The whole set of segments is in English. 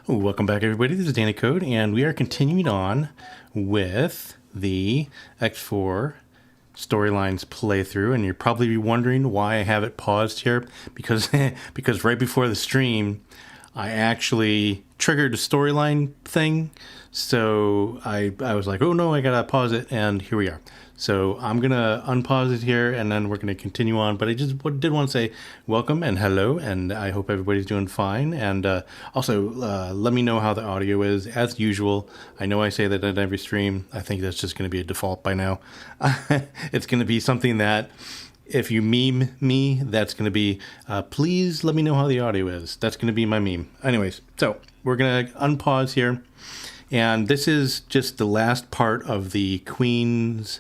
Welcome back, everybody. This is Danny Code, and we are continuing on with the X4 Storylines playthrough. And you're probably wondering why I have it paused here, because because right before the stream, I actually triggered a storyline thing. So I was like, oh no, I gotta pause it, and here we are. So I'm gonna unpause it here, and then we're gonna continue on. But I just did want to say welcome and hello, and I hope everybody's doing fine. And also, let me know how the audio is. As usual, I know I say that at every stream. I think that's just gonna be a default by now. It's gonna be something that, if you meme me, that's going to be, please let me know how the audio is. That's going to be my meme. Anyways, so we're going to unpause here. And this is just the last part of the Queen's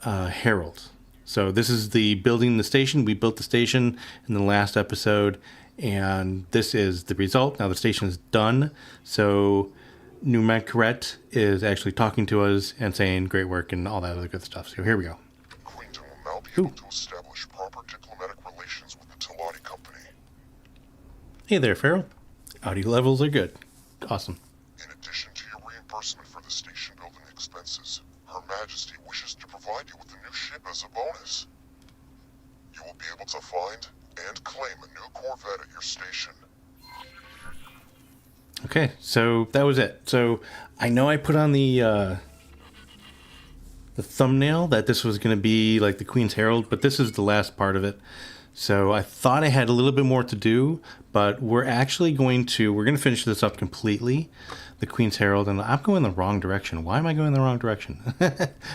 Herald. So this is the building the station. We built the station in the last episode. And this is the result. Now the station is done. So Numacaret is actually talking to us and saying great work and all that other good stuff. So here we go. Able to establish proper diplomatic relations with the Telani Company. Hey there, Farrell. Audio levels are good. Awesome. In addition to your reimbursement for the station building expenses, Her Majesty wishes to provide you with a new ship as a bonus. You will be able to find and claim a new Corvette at your station. Okay, so that was it. So I know I put on the thumbnail that this was going to be like the Queen's Herald, but this is the last part of it. So I thought I had a little bit more to do, but we're going to finish this up completely, the Queen's Herald, and I'm going the wrong direction. Why am I going the wrong direction? All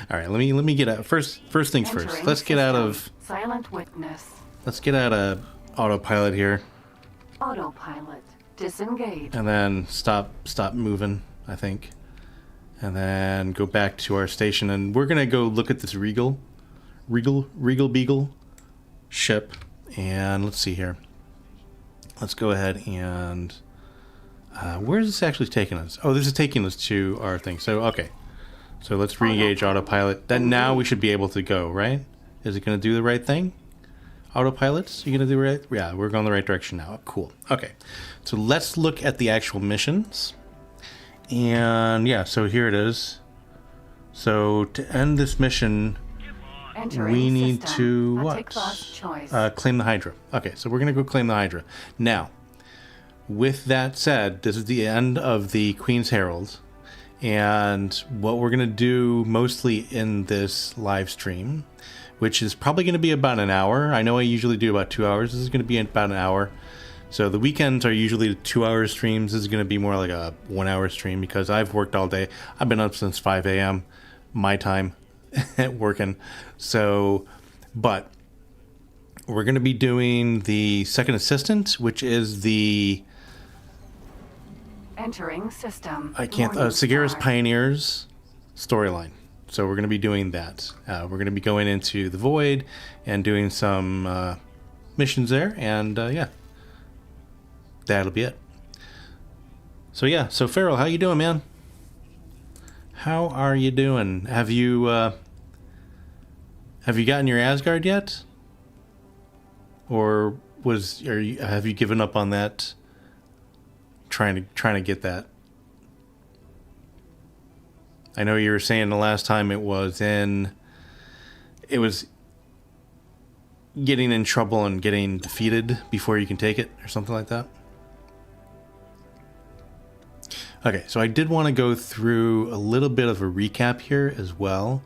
right, let me get out. First things first. Let's get out of silent witness. Let's get out of autopilot here. Autopilot disengage. And then stop moving, I think. And then go back to our station, and we're gonna go look at this Regal Beagle ship. And let's see here. Let's go ahead and where is this actually taking us? Oh, this is taking us to our thing. So okay, so let's re-engage autopilot. Then now we should be able to go, right? Is it gonna do the right thing? Autopilots, you gonna do right? Yeah, we're going the right direction now. Cool. Okay, so let's look at the actual missions. And yeah, so here it is. So to end this mission, we need to what? Claim the Hydra. Okay, so we're gonna go claim the Hydra. Now, with that said, this is the end of the Queen's Herald, and what we're gonna do mostly in this live stream, which is probably gonna be about an hour. I know I usually do about 2 hours. This is gonna be about an hour. So the weekends are usually 2 hour streams. This is going to be more like a 1 hour stream because I've worked all day. I've been up since 5 a.m. my time working. So, but we're going to be doing the second assistant, which is the entering system. Sagira's Pioneers storyline. So we're going to be doing that. We're going to be going into the Void and doing some missions there. And yeah. That'll be it. So yeah, so Farrell, how you doing, man? How are you doing? Have you gotten your Asgard yet? Or have you given up on that? Trying to get that. I know you were saying the last time it was getting in trouble and getting defeated before you can take it or something like that. Okay, so I did want to go through a little bit of a recap here as well.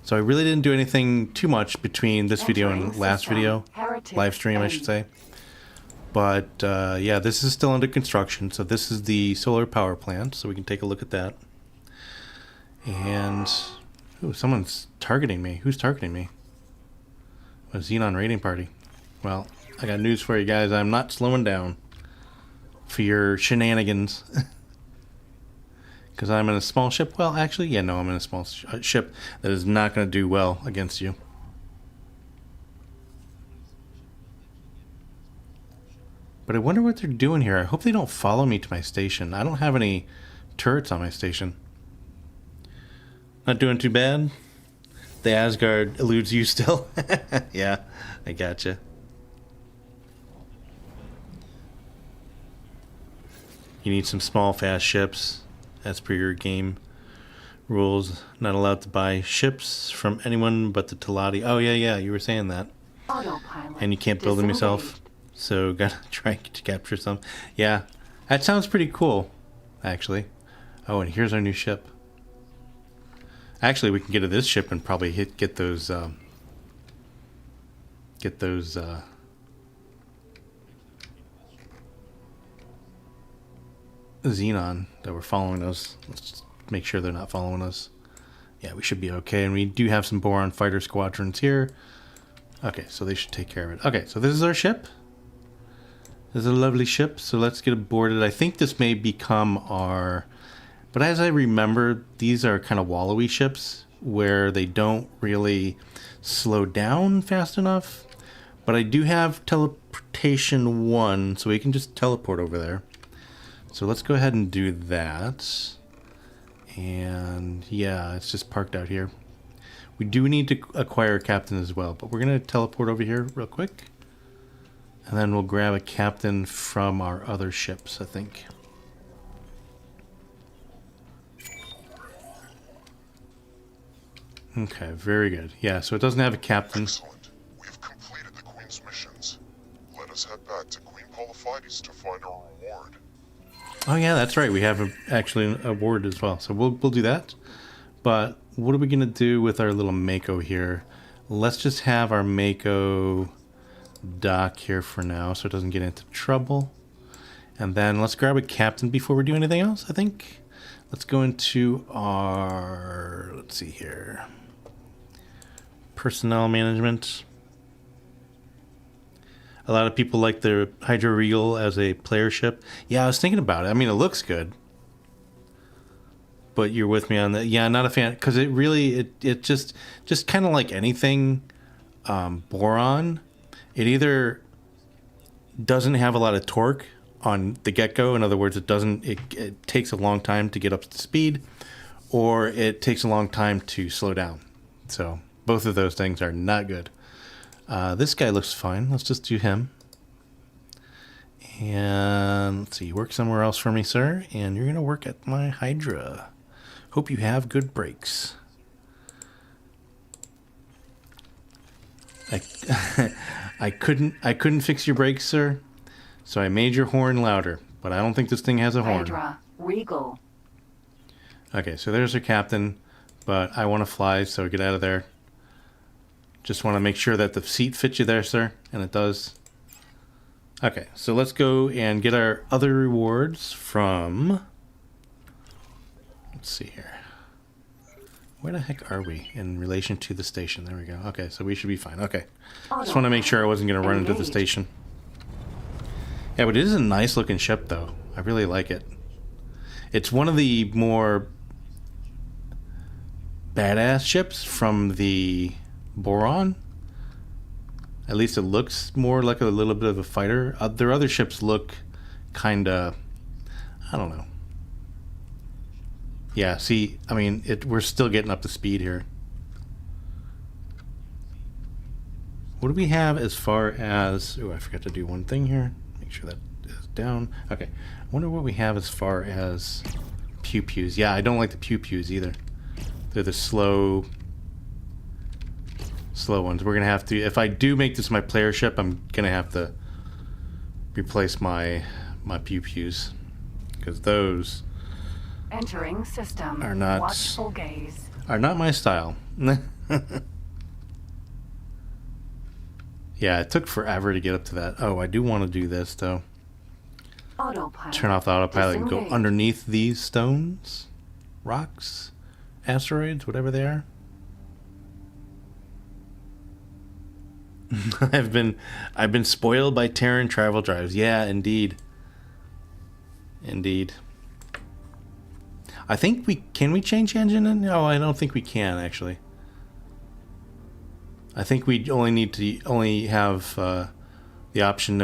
So I really didn't do anything too much between this video and last video, live stream I should say. But yeah, this is still under construction. So this is the solar power plant, so we can take a look at that. And, ooh, someone's targeting me. Who's targeting me? A Xenon raiding party. Well, I got news for you guys. I'm not slowing down for your shenanigans. Because I'm in a small ship. Well, actually, yeah, no, I'm in a small ship that is not going to do well against you. But I wonder what they're doing here. I hope they don't follow me to my station. I don't have any turrets on my station. Not doing too bad. The Asgard eludes you still. Yeah, I gotcha. You need some small, fast ships, as per your game rules. Not allowed to buy ships from anyone but the Talati. Oh, yeah, you were saying that. Autopilot. And you can't build them yourself, so gotta try to capture some. Yeah, that sounds pretty cool, actually. Oh, and here's our new ship. Actually, we can get to this ship and probably get those Xenon that were following us. Let's just make sure they're not following us. Yeah, we should be okay. And we do have some Boron fighter squadrons here. Okay, so they should take care of it. Okay, so this is our ship. This is a lovely ship, so let's get aboarded. I think this may become our... But as I remember, these are kind of wallowy ships where they don't really slow down fast enough. But I do have teleportation 1, so we can just teleport over there. So let's go ahead and do that. And yeah, it's just parked out here. We do need to acquire a captain as well, but we're going to teleport over here real quick. And then we'll grab a captain from our other ships, I think. Okay, very good. Yeah, so it doesn't have a captain. Excellent. We have completed the Queen's missions. Let us head back to Queen Polyphides to find our reward. Oh yeah, that's right. We have actually an award as well. So we'll do that. But what are we going to do with our little Mako here? Let's just have our Mako dock here for now so it doesn't get into trouble. And then let's grab a captain before we do anything else, I think. Let's go into our... Let's see here. Personnel management. A lot of people like the Hydra Regal as a player ship. Yeah, I was thinking about it. I mean, it looks good. But you're with me on that. Yeah, not a fan. Because it really, it just kind of like anything Boron. It either doesn't have a lot of torque on the get-go. In other words, it takes a long time to get up to speed. Or it takes a long time to slow down. So both of those things are not good. This guy looks fine. Let's just do him. And let's see, work somewhere else for me, sir. And you're going to work at my Hydra. Hope you have good brakes. I couldn't fix your brakes, sir. So I made your horn louder, but I don't think this thing has a horn. Hydra Regal. Okay, so there's our captain, but I want to fly, so get out of there. Just want to make sure that the seat fits you there, sir, and it does. Okay, so let's go and get our other rewards from... Let's see here. Where the heck are we in relation to the station? There we go. Okay, so we should be fine. Okay. Just want to make sure I wasn't going to run into the station. Yeah, but it is a nice looking ship, though. I really like it. It's one of the more badass ships from the Boron. At least it looks more like a little bit of a fighter. Their other ships look kind of... I don't know. Yeah, see, I mean, we're still getting up to speed here. What do we have as far as... Oh, I forgot to do one thing here. Make sure that is down. Okay. I wonder what we have as far as pew-pews. Yeah, I don't like the pew-pews either. They're the slow ones. We're going to have to... If I do make this my player ship, I'm going to have to replace my pew-pews. Because those... Entering system. Are not... Watchful gaze. Are not my style. Yeah, it took forever to get up to that. Oh, I do want to do this, though. Autopilot. Turn off the autopilot and go Disengage. underneath these stones, rocks, asteroids, whatever they are. I've been spoiled by Terran travel drives. Yeah, indeed. Indeed. I think can we change engine? No, I don't think we can actually. I think we only have the option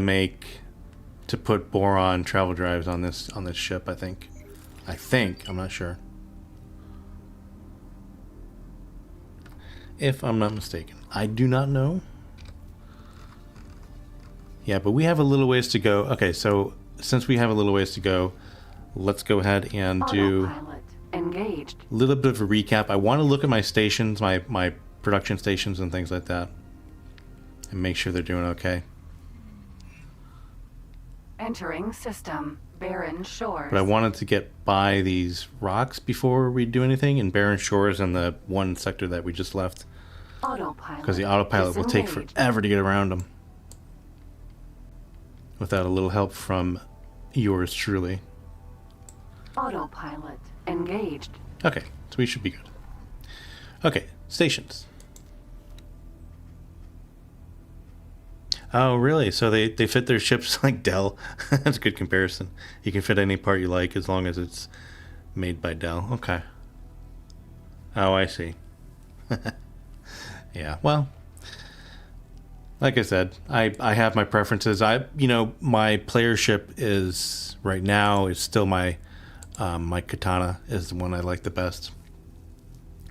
to put boron travel drives on this ship. I think. I'm not sure. If I'm not mistaken, I do not know. Yeah, but we have a little ways to go. Okay, so since we have a little ways to go, let's go ahead and do Autopilot engaged. a little bit of a recap. I want to look at my stations, my production stations and things like that, and make sure they're doing okay. Entering system. Barren Shores. But I wanted to get by these rocks before we do anything in Barren Shores and the one sector that we just left, Autopilot. because the autopilot will take disengaged. forever to get around them without a little help from yours truly. Autopilot engaged. Okay, so we should be good. Okay, stations. Oh, really? So they fit their ships like Dell. That's a good comparison. You can fit any part you like as long as it's made by Dell. Okay. Oh, I see. Yeah, well, like I said, I have my preferences. My player ship is, right now, is still my Katana is the one I like the best.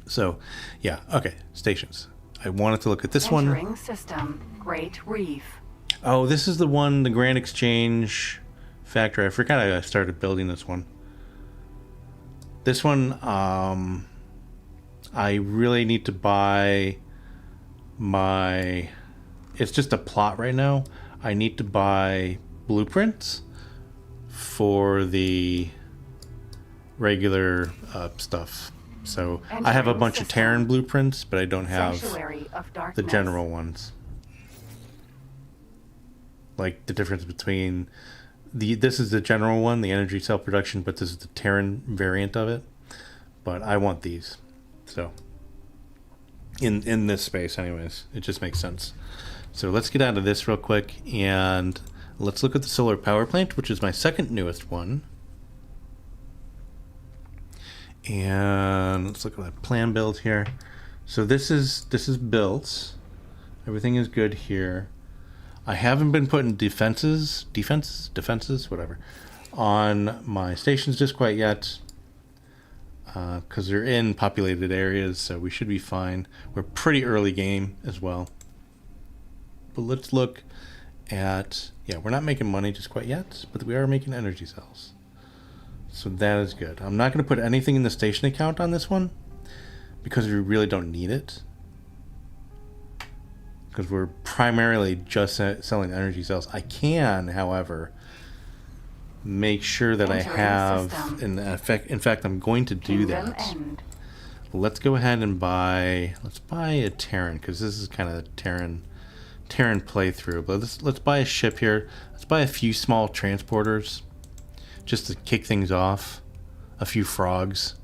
So, yeah, okay, stations. I wanted to look at this one. Entering system. Great Reef. Oh, this is the one, the Grand Exchange Factory. I forgot I started building this one. This one, I really need to buy my... It's just a plot right now. I need to buy blueprints for the regular stuff. So I have a bunch of Terran blueprints, but I don't have Sanctuary of the Darkness. general ones. Like the difference between this is the general one, the energy cell production, but this is the Terran variant of it. But I want these. So in this space anyways, it just makes sense. So let's get out of this real quick and let's look at the solar power plant, which is my second newest one. And let's look at my plan build here. So this is built. Everything is good here. I haven't been putting defenses, whatever, on my stations just quite yet, because they're in populated areas, so we should be fine. We're pretty early game as well. But let's look at, yeah, we're not making money just quite yet, but we are making energy cells. So that is good. I'm not going to put anything in the station account on this one because we really don't need it. Because we're primarily just selling energy cells. I can, however, make sure that I Entering have, system. in fact, I'm going to do Kingdom that. End. Let's go ahead and buy a Terran, because this is kind of a Terran playthrough. But let's buy a ship here. Let's buy a few small transporters, just to kick things off. A few frogs.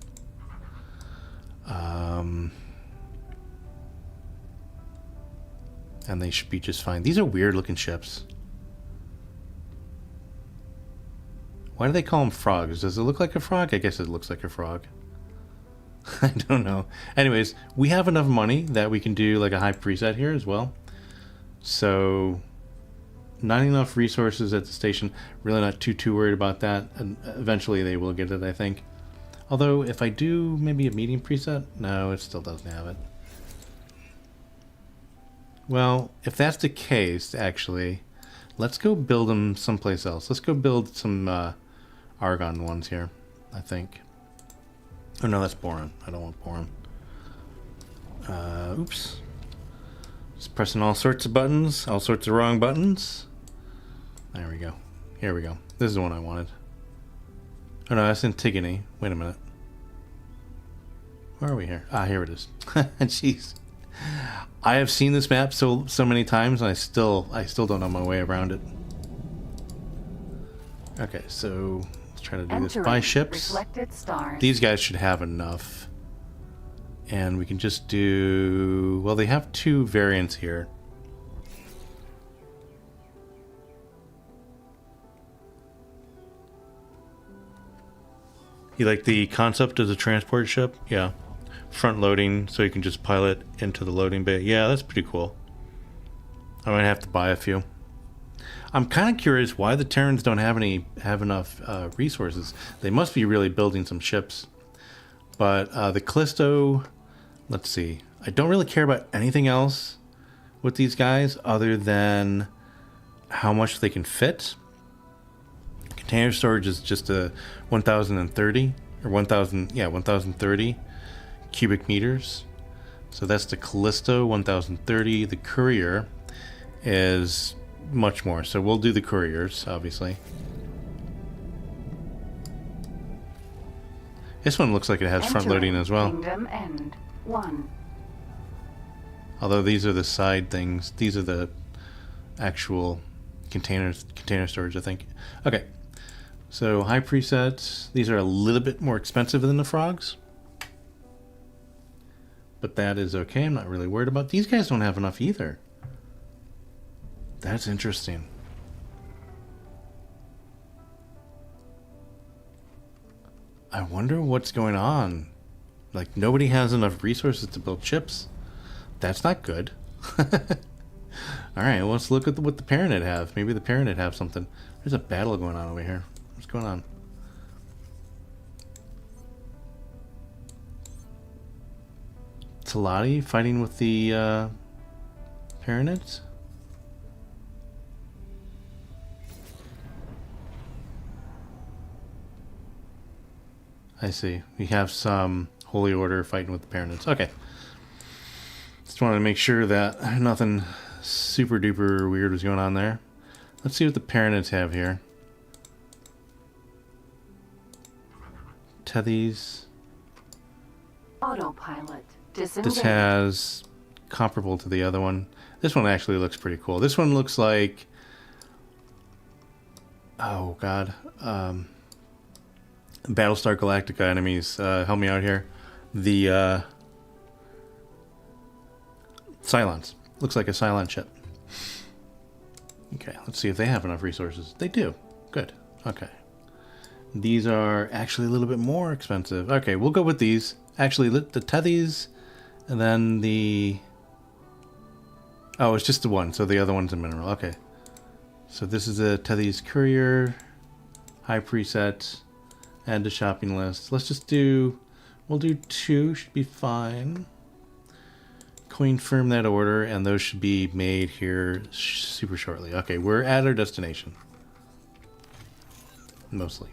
And they should be just fine. These are weird looking ships. Why do they call them frogs? Does it look like a frog? I guess it looks like a frog. I don't know. Anyways, we have enough money that we can do like a high preset here as well. So, not enough resources at the station. Really not too worried about that. And eventually they will get it, I think. Although, if I do maybe a medium preset, no, it still doesn't have it. Well, if that's the case, actually, let's go build them someplace else. Let's go build some argon ones here, I think. Oh no, that's boron. I don't want boron. Oops. Just pressing all sorts of buttons, all sorts of wrong buttons. There we go. Here we go. This is the one I wanted. Oh no, that's Antigone. Wait a minute. Where are we here? Ah, here it is. Jeez. I have seen this map so many times, and I still don't know my way around it. Okay, so let's try to do this. Buy ships. Reflected stars. These guys should have enough. And we can just do... Well, they have two variants here. You like the concept of the transport ship? Yeah. Front loading, so you can just pilot into the loading bay. Yeah, that's pretty cool. I might have to buy a few. I'm kind of curious why the Terrans don't have enough resources. They must be really building some ships. But the Callisto, let's see. I don't really care about anything else with these guys other than how much they can fit. container storage is just a 1,030 or 1,000, yeah, 1,030 cubic meters. So that's the Callisto 1,030. The Courier is much more. So we'll do the Couriers, obviously. This one looks like it has front loading as well. Kingdom End 1. Although these are the side things. These are the actual container storage, I think. Okay. So high presets. These are a little bit more expensive than the frogs. But that is okay. I'm not really worried about. These guys don't have enough either. That's interesting. I wonder what's going on. Like, nobody has enough resources to build chips. That's not good. Alright, well, let's look at what the Paranid have. Maybe the Paranid have something. There's a battle going on over here. What's going on? Talati fighting with the Paranids? I see. We have some Holy Order fighting with the Paranids. Okay. Just wanted to make sure that nothing super duper weird was going on there. Let's see what the Paranids have here. Tethys. Autopilot. This Disengage. has comparable to the other one. This one actually looks pretty cool. This one looks like, oh god, Battlestar Galactica enemies. Help me out here. The Cylons. Looks like a Cylon ship. Okay, let's see if they have enough resources. They do. Good. Okay. These are actually a little bit more expensive. Okay, we'll go with these. Actually, the Tethys, and then the... Oh, it's just the one, so the other one's a mineral. Okay. So this is a Tethys Courier, high preset, add to shopping list. Let's just do... We'll do 2, should be fine. Confirm that order, and those should be made here super shortly. Okay, we're at our destination. Mostly.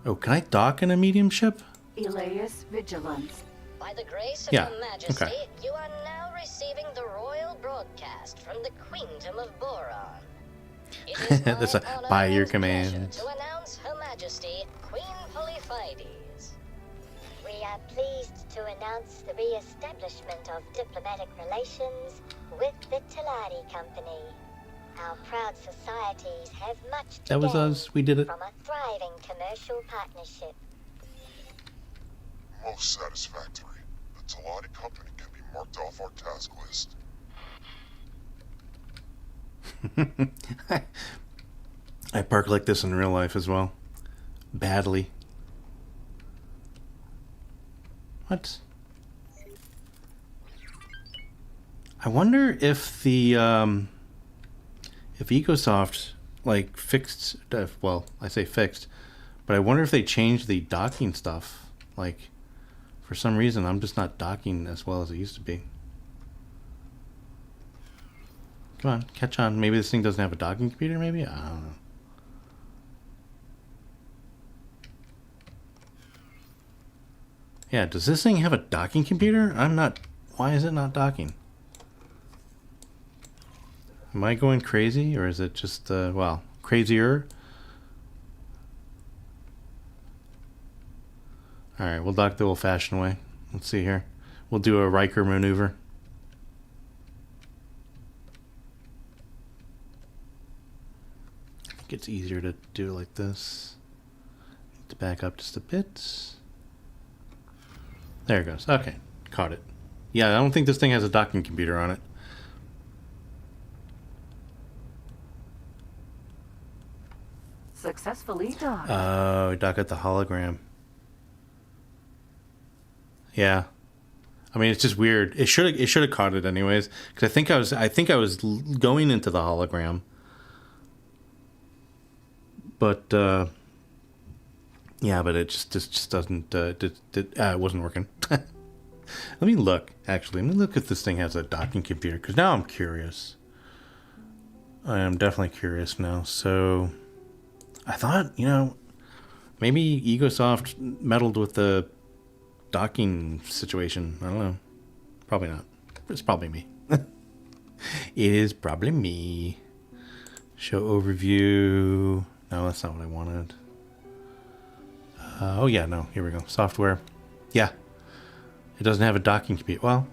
Oh, can I dock in a medium ship? Elias Vigilance. By the grace of Yeah, Your Majesty, okay. you are now receiving the royal broadcast from the Queendom of Boron. It is my That's a- honor by your and pleasure commands. to announce Her Majesty, Queen Polyphides. We are pleased to announce the re-establishment of diplomatic relations with the Talati Company. Our proud societies have much to That was gain us. We did it. from a thriving commercial partnership. Most satisfactory. The Talati Company can be marked off our task list. I park like this in real life as well. Badly. What? I wonder if the if Ecosoft like fixed, well, I say fixed, but I wonder if they changed the docking stuff. Like, for some reason, I'm just not docking as well as it used to be. Come on, catch on. Maybe this thing doesn't have a docking computer, maybe? I don't know. Yeah, does this thing have a docking computer? I'm not... Why is it not docking? Am I going crazy, or is it just, well, crazier? Alright, we'll dock the old-fashioned way. Let's see here. We'll do a Riker maneuver. I think it's easier to do it like this. Need to back up just a bit. There it goes. Okay, caught it. Yeah, I don't think this thing has a docking computer on it. Successfully docked. Oh, dock at the hologram. Yeah, I mean it's just weird. It should have caught it anyways, because I think I was going into the hologram, but yeah, but it just doesn't. It wasn't working. Let me look. Actually, let me look if this thing has a docking computer, because now I'm curious. I am definitely curious now. So, I thought, you know, maybe Egosoft meddled with the docking situation. I don't know. Probably not. It's probably me. It is probably me. Show overview. No, that's not what I wanted. Oh, yeah, no. Here we go. Software. Yeah. It doesn't have a docking computer. Well,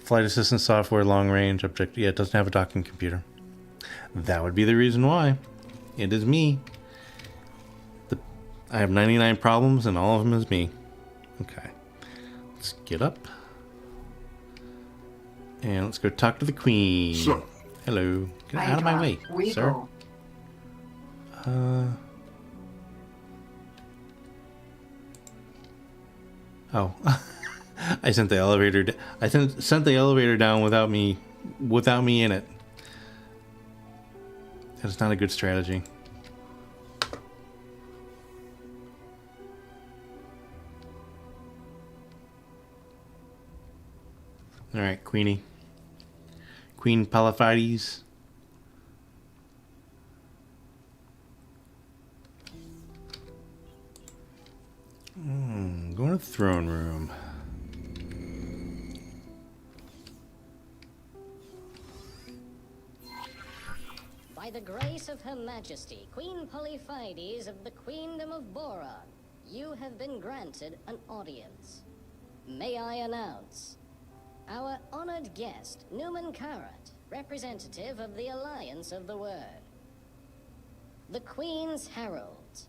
flight assistant software, long range, object. Yeah, it doesn't have a docking computer. That would be the reason why. It is me. I have 99 problems, and all of them is me. Okay. Let's get up. And let's go talk to the Queen. So, Hello. Get out of my way, sir. Regal. Oh. I sent the elevator. I sent the elevator down without me in it. That's not a good strategy. All right, Queenie. Queen Palafides. Going to the throne room. By the grace of Her Majesty, Queen Polyphides of the Queendom of Boron, you have been granted an audience. May I announce our honored guest, Newman Carrot, representative of the Alliance of the Word. The Queen's Heralds.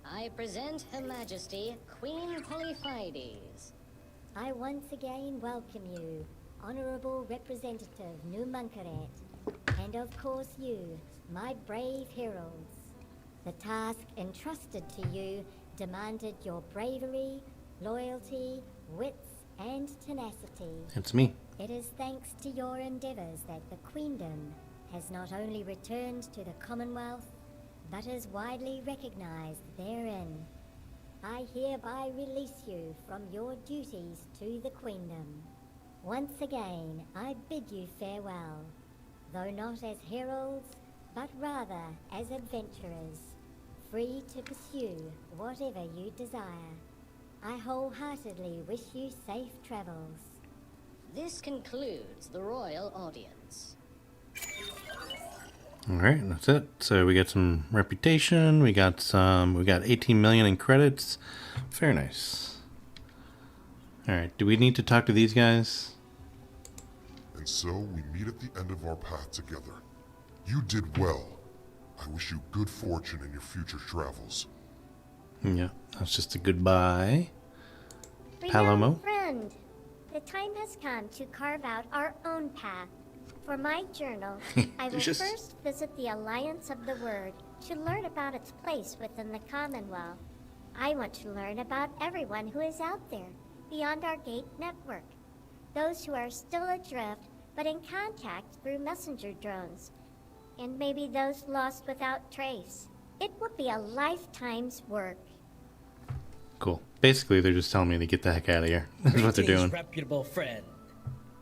I present Her Majesty, Queen Polyphides. I once again welcome you, Honorable Representative Numunkaret, and of course you, my brave heralds. The task entrusted to you demanded your bravery, loyalty, wits, and tenacity. It's me. It is thanks to your endeavors that the Queendom has not only returned to the Commonwealth, but is widely recognized therein. I hereby release you from your duties to the Queendom. Once again, I bid you farewell, though not as heralds, but rather as adventurers, free to pursue whatever you desire. I wholeheartedly wish you safe travels. This concludes the royal audience. All right, that's it. So we got some reputation. We got 18 million in credits. Very nice. All right, do we need to talk to these guys? and so we meet at the end of our path together. You did well. I wish you good fortune in your future travels. Yeah, that's just a goodbye. Renowned Palomo? friend, the time has come to carve out our own path. For my journal, I will Just- first visit the Alliance of the Word to learn about its place within the Commonwealth. I want to learn about everyone who is out there, beyond our gate network. Those who are still adrift, but in contact through messenger drones. And maybe those lost without trace. It would be a lifetime's work. Cool. Basically, they're just telling me to get the heck out of here. That's what they're Greetings, doing. reputable friend.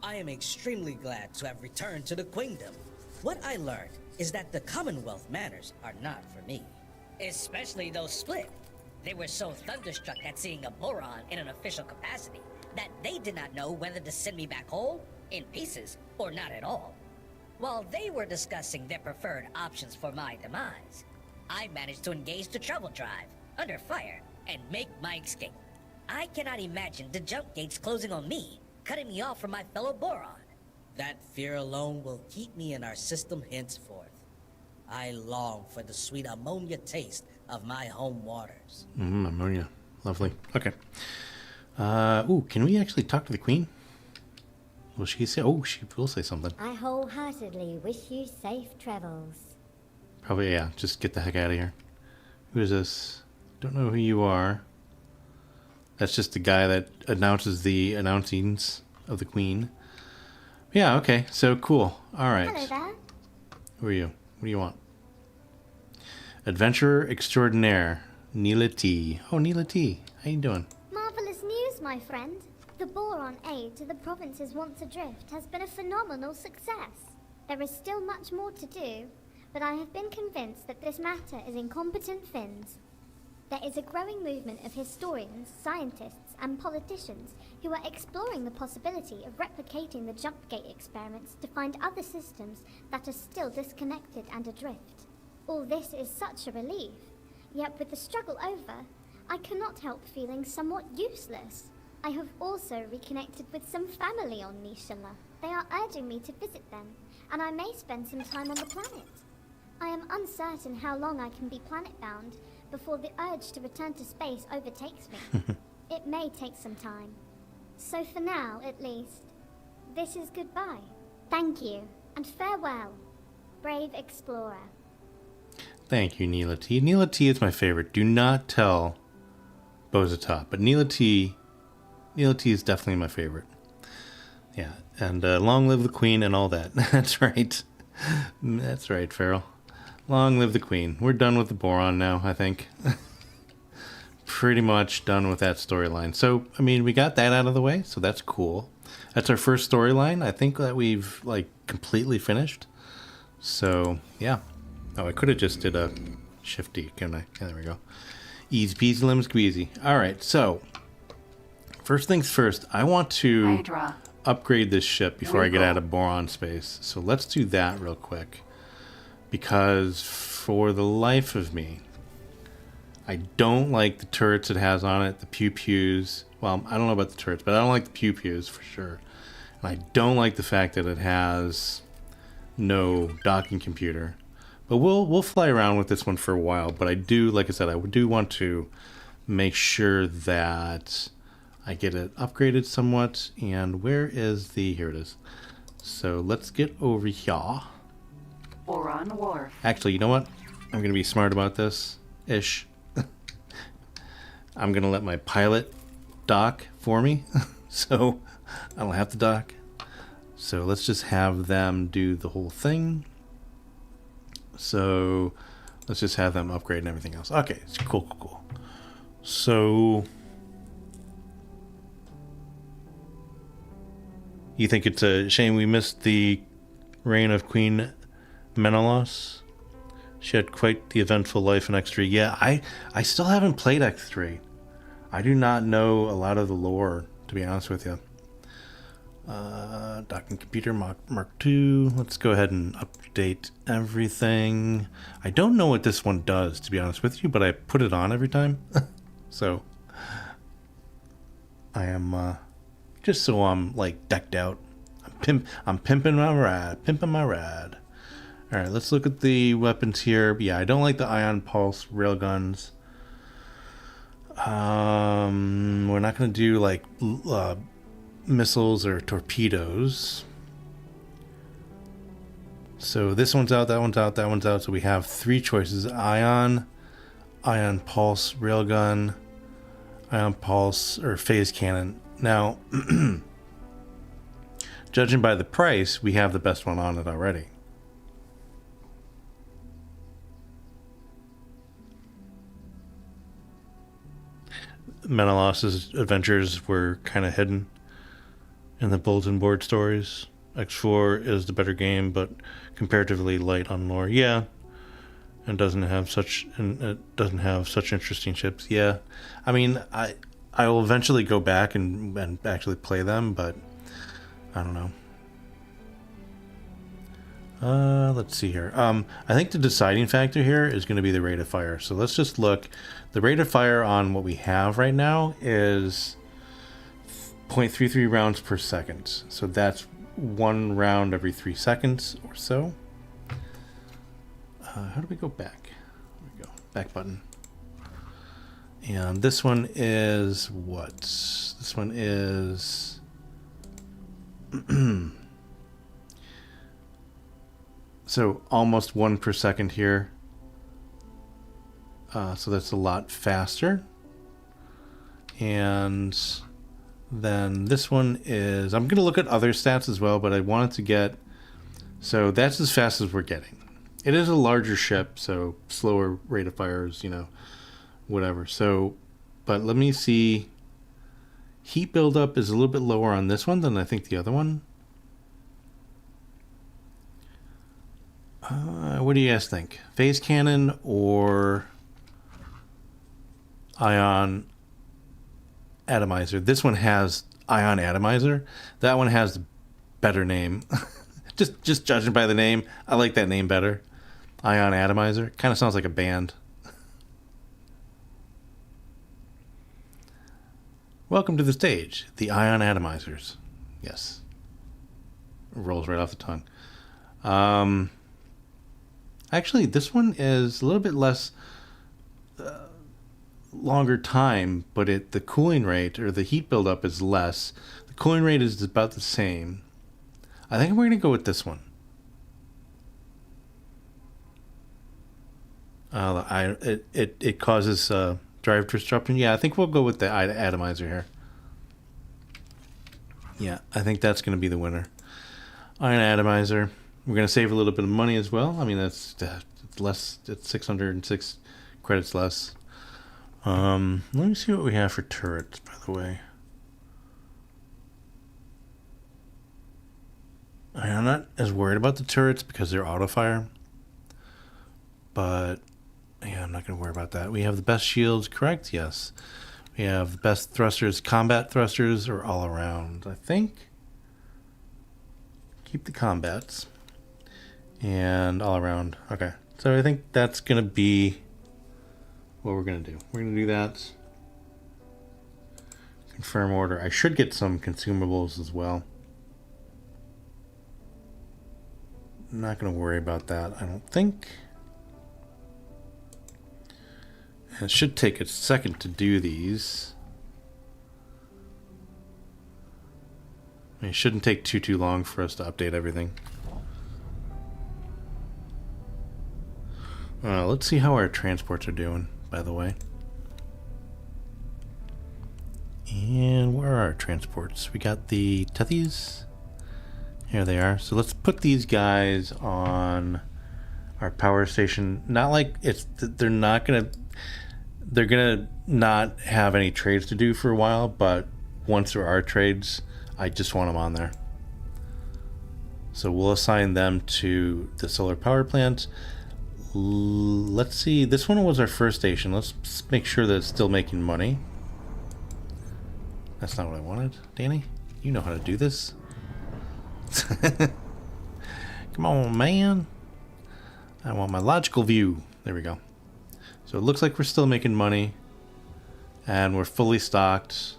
I am extremely glad to have returned to the Queendom. What I learned is that the Commonwealth manners are not for me. Especially those split. They were so thunderstruck at seeing a Boron in an official capacity that they did not know whether to send me back whole, in pieces, or not at all. While they were discussing their preferred options for my demise, I managed to engage the trouble drive, under fire, and make my escape. I cannot imagine the jump gates closing on me, cutting me off from my fellow Boron. That fear alone will keep me in our system henceforth. I long for the sweet ammonia taste of my home waters. Ammonia. Lovely. Okay. Ooh, can we actually talk to the Queen? Will she say? Oh, she will say something. I wholeheartedly wish you safe travels. Probably, yeah. Just get the heck out of here. Who is this? Don't know who you are. That's just the guy that announces the announcings of the Queen. Yeah, okay. So cool. All right. Hello there. Who are you? What do you want? Adventurer extraordinaire, Neela T. Oh, Neela T. How you doing? Marvelous news, my friend. The Boron aid to the provinces once adrift has been a phenomenal success. There is still much more to do, but I have been convinced that this matter is in competent Finns. There is a growing movement of historians, scientists, and politicians who are exploring the possibility of replicating the jump gate experiments to find other systems that are still disconnected and adrift. All this is such a relief, yet with the struggle over, I cannot help feeling somewhat useless. I have also reconnected with some family on Nishala. They are urging me to visit them, and I may spend some time on the planet. I am uncertain how long I can be planet-bound before the urge to return to space overtakes me. It may take some time. So for now, at least, this is goodbye. Thank you, and farewell, brave explorer. Thank you, Neela T. Neela T is my favorite. Do not tell Bozatop, but Neela T is definitely my favorite. Yeah, and long live the Queen and all that. That's right. That's right, Farrell. Long live the Queen. We're done with the Boron now, I think. Pretty much done with that storyline. So, I mean, we got that out of the way, so that's cool. That's our first storyline. I think that we've, like, completely finished. So, yeah. Oh, I could have just did a shifty, couldn't I? Yeah, there we go. Easy peasy lemon squeezy. All right, so first things first, I want to Hydra. upgrade this ship before I get Regal. out of boron space. So let's do that real quick. Because for the life of me, I don't like the turrets it has on it, the pew-pews. Well, I don't know about the turrets, but I don't like the pew-pews for sure. And I don't like the fact that it has no docking computer. But we'll fly around with this one for a while. But I do, like I said, I do want to make sure that I get it upgraded somewhat. And where is the... Here it is. So let's get over here. Boron Wharf. Actually, you know what? I'm going to be smart about this. Ish. I'm going to let my pilot dock for me. So I don't have to dock. So let's just have them do the whole thing. So let's just have them upgrade and everything else. Okay, it's cool. So you think it's a shame we missed the reign of Queen Menelaus? She had quite the eventful life in X3. Yeah, I still haven't played X3. I do not know a lot of the lore, to be honest with you. Docking computer Mark II. Let's go ahead and update everything. I don't know what this one does, to be honest with you, but I put it on every time. So I am just so I'm like decked out. I'm pimping my rad. All right, let's look at the weapons here. Yeah, I don't like the ion pulse railguns. We're not going to do like missiles or torpedoes. So this one's out, that one's out, that one's out. So we have three choices: ion pulse railgun, ion pulse, or phase cannon. Now, judging by the price, we have the best one on it already. Menelaus's adventures were kind of hidden in the bulletin board stories. X4 is the better game, but comparatively light on lore. Yeah, and doesn't have such interesting ships. Yeah, I mean, I will eventually go back and actually play them, but I don't know. Let's see here. I think the deciding factor here is going to be the rate of fire. So let's just look. The rate of fire on what we have right now is 0.33 rounds per second. So that's one round every 3 seconds or so. How do we go back? There we go. Back button. And this one is what? This one is... So almost 1 per second here. So that's a lot faster. And then this one is... I'm going to look at other stats as well, but I wanted to get... So that's as fast as we're getting. It is a larger ship, so slower rate of fires, whatever. So, but let me see. Heat buildup is a little bit lower on this one than I think the other one. What do you guys think? Phase cannon or ion atomizer? This one has ion atomizer. That one has the better name. just judging by the name, I like that name better. Ion atomizer. Kind of sounds like a band. Welcome to the stage, the ion atomizers. Yes. Rolls right off the tongue. Actually, this one is a little bit less longer time, but the cooling rate or the heat buildup is less. The cooling rate is about the same. I think we're going to go with this one. It causes drive disruption. Yeah, I think we'll go with the atomizer here. Yeah, I think that's going to be the winner. Ion atomizer. We're going to save a little bit of money as well. I mean, it's less. It's 606 credits less. Let me see what we have for turrets, by the way. I'm not as worried about the turrets because they're auto fire. But yeah, I'm not going to worry about that. We have the best shields, correct? Yes. We have the best thrusters. Combat thrusters are all around, I think. Keep the combats. And all around. Okay. So I think that's going to be what we're going to do. We're going to do that. Confirm order. I should get some consumables as well. I'm not going to worry about that, I don't think. And it should take a second to do these. I mean, it shouldn't take too long for us to update everything. Let's see how our transports are doing, by the way. And where are our transports? We got the Tethys. Here they are. So let's put these guys on our power station. Not like it's... They're gonna not have any trades to do for a while, but once there are trades, I just want them on there. So we'll assign them to the solar power plant. Let's see, this one was our first station. Let's make sure that it's still making money. That's not what I wanted. Danny, you know how to do this. Come on, man. I want my logical view. There we go. So it looks like we're still making money. And we're fully stocked.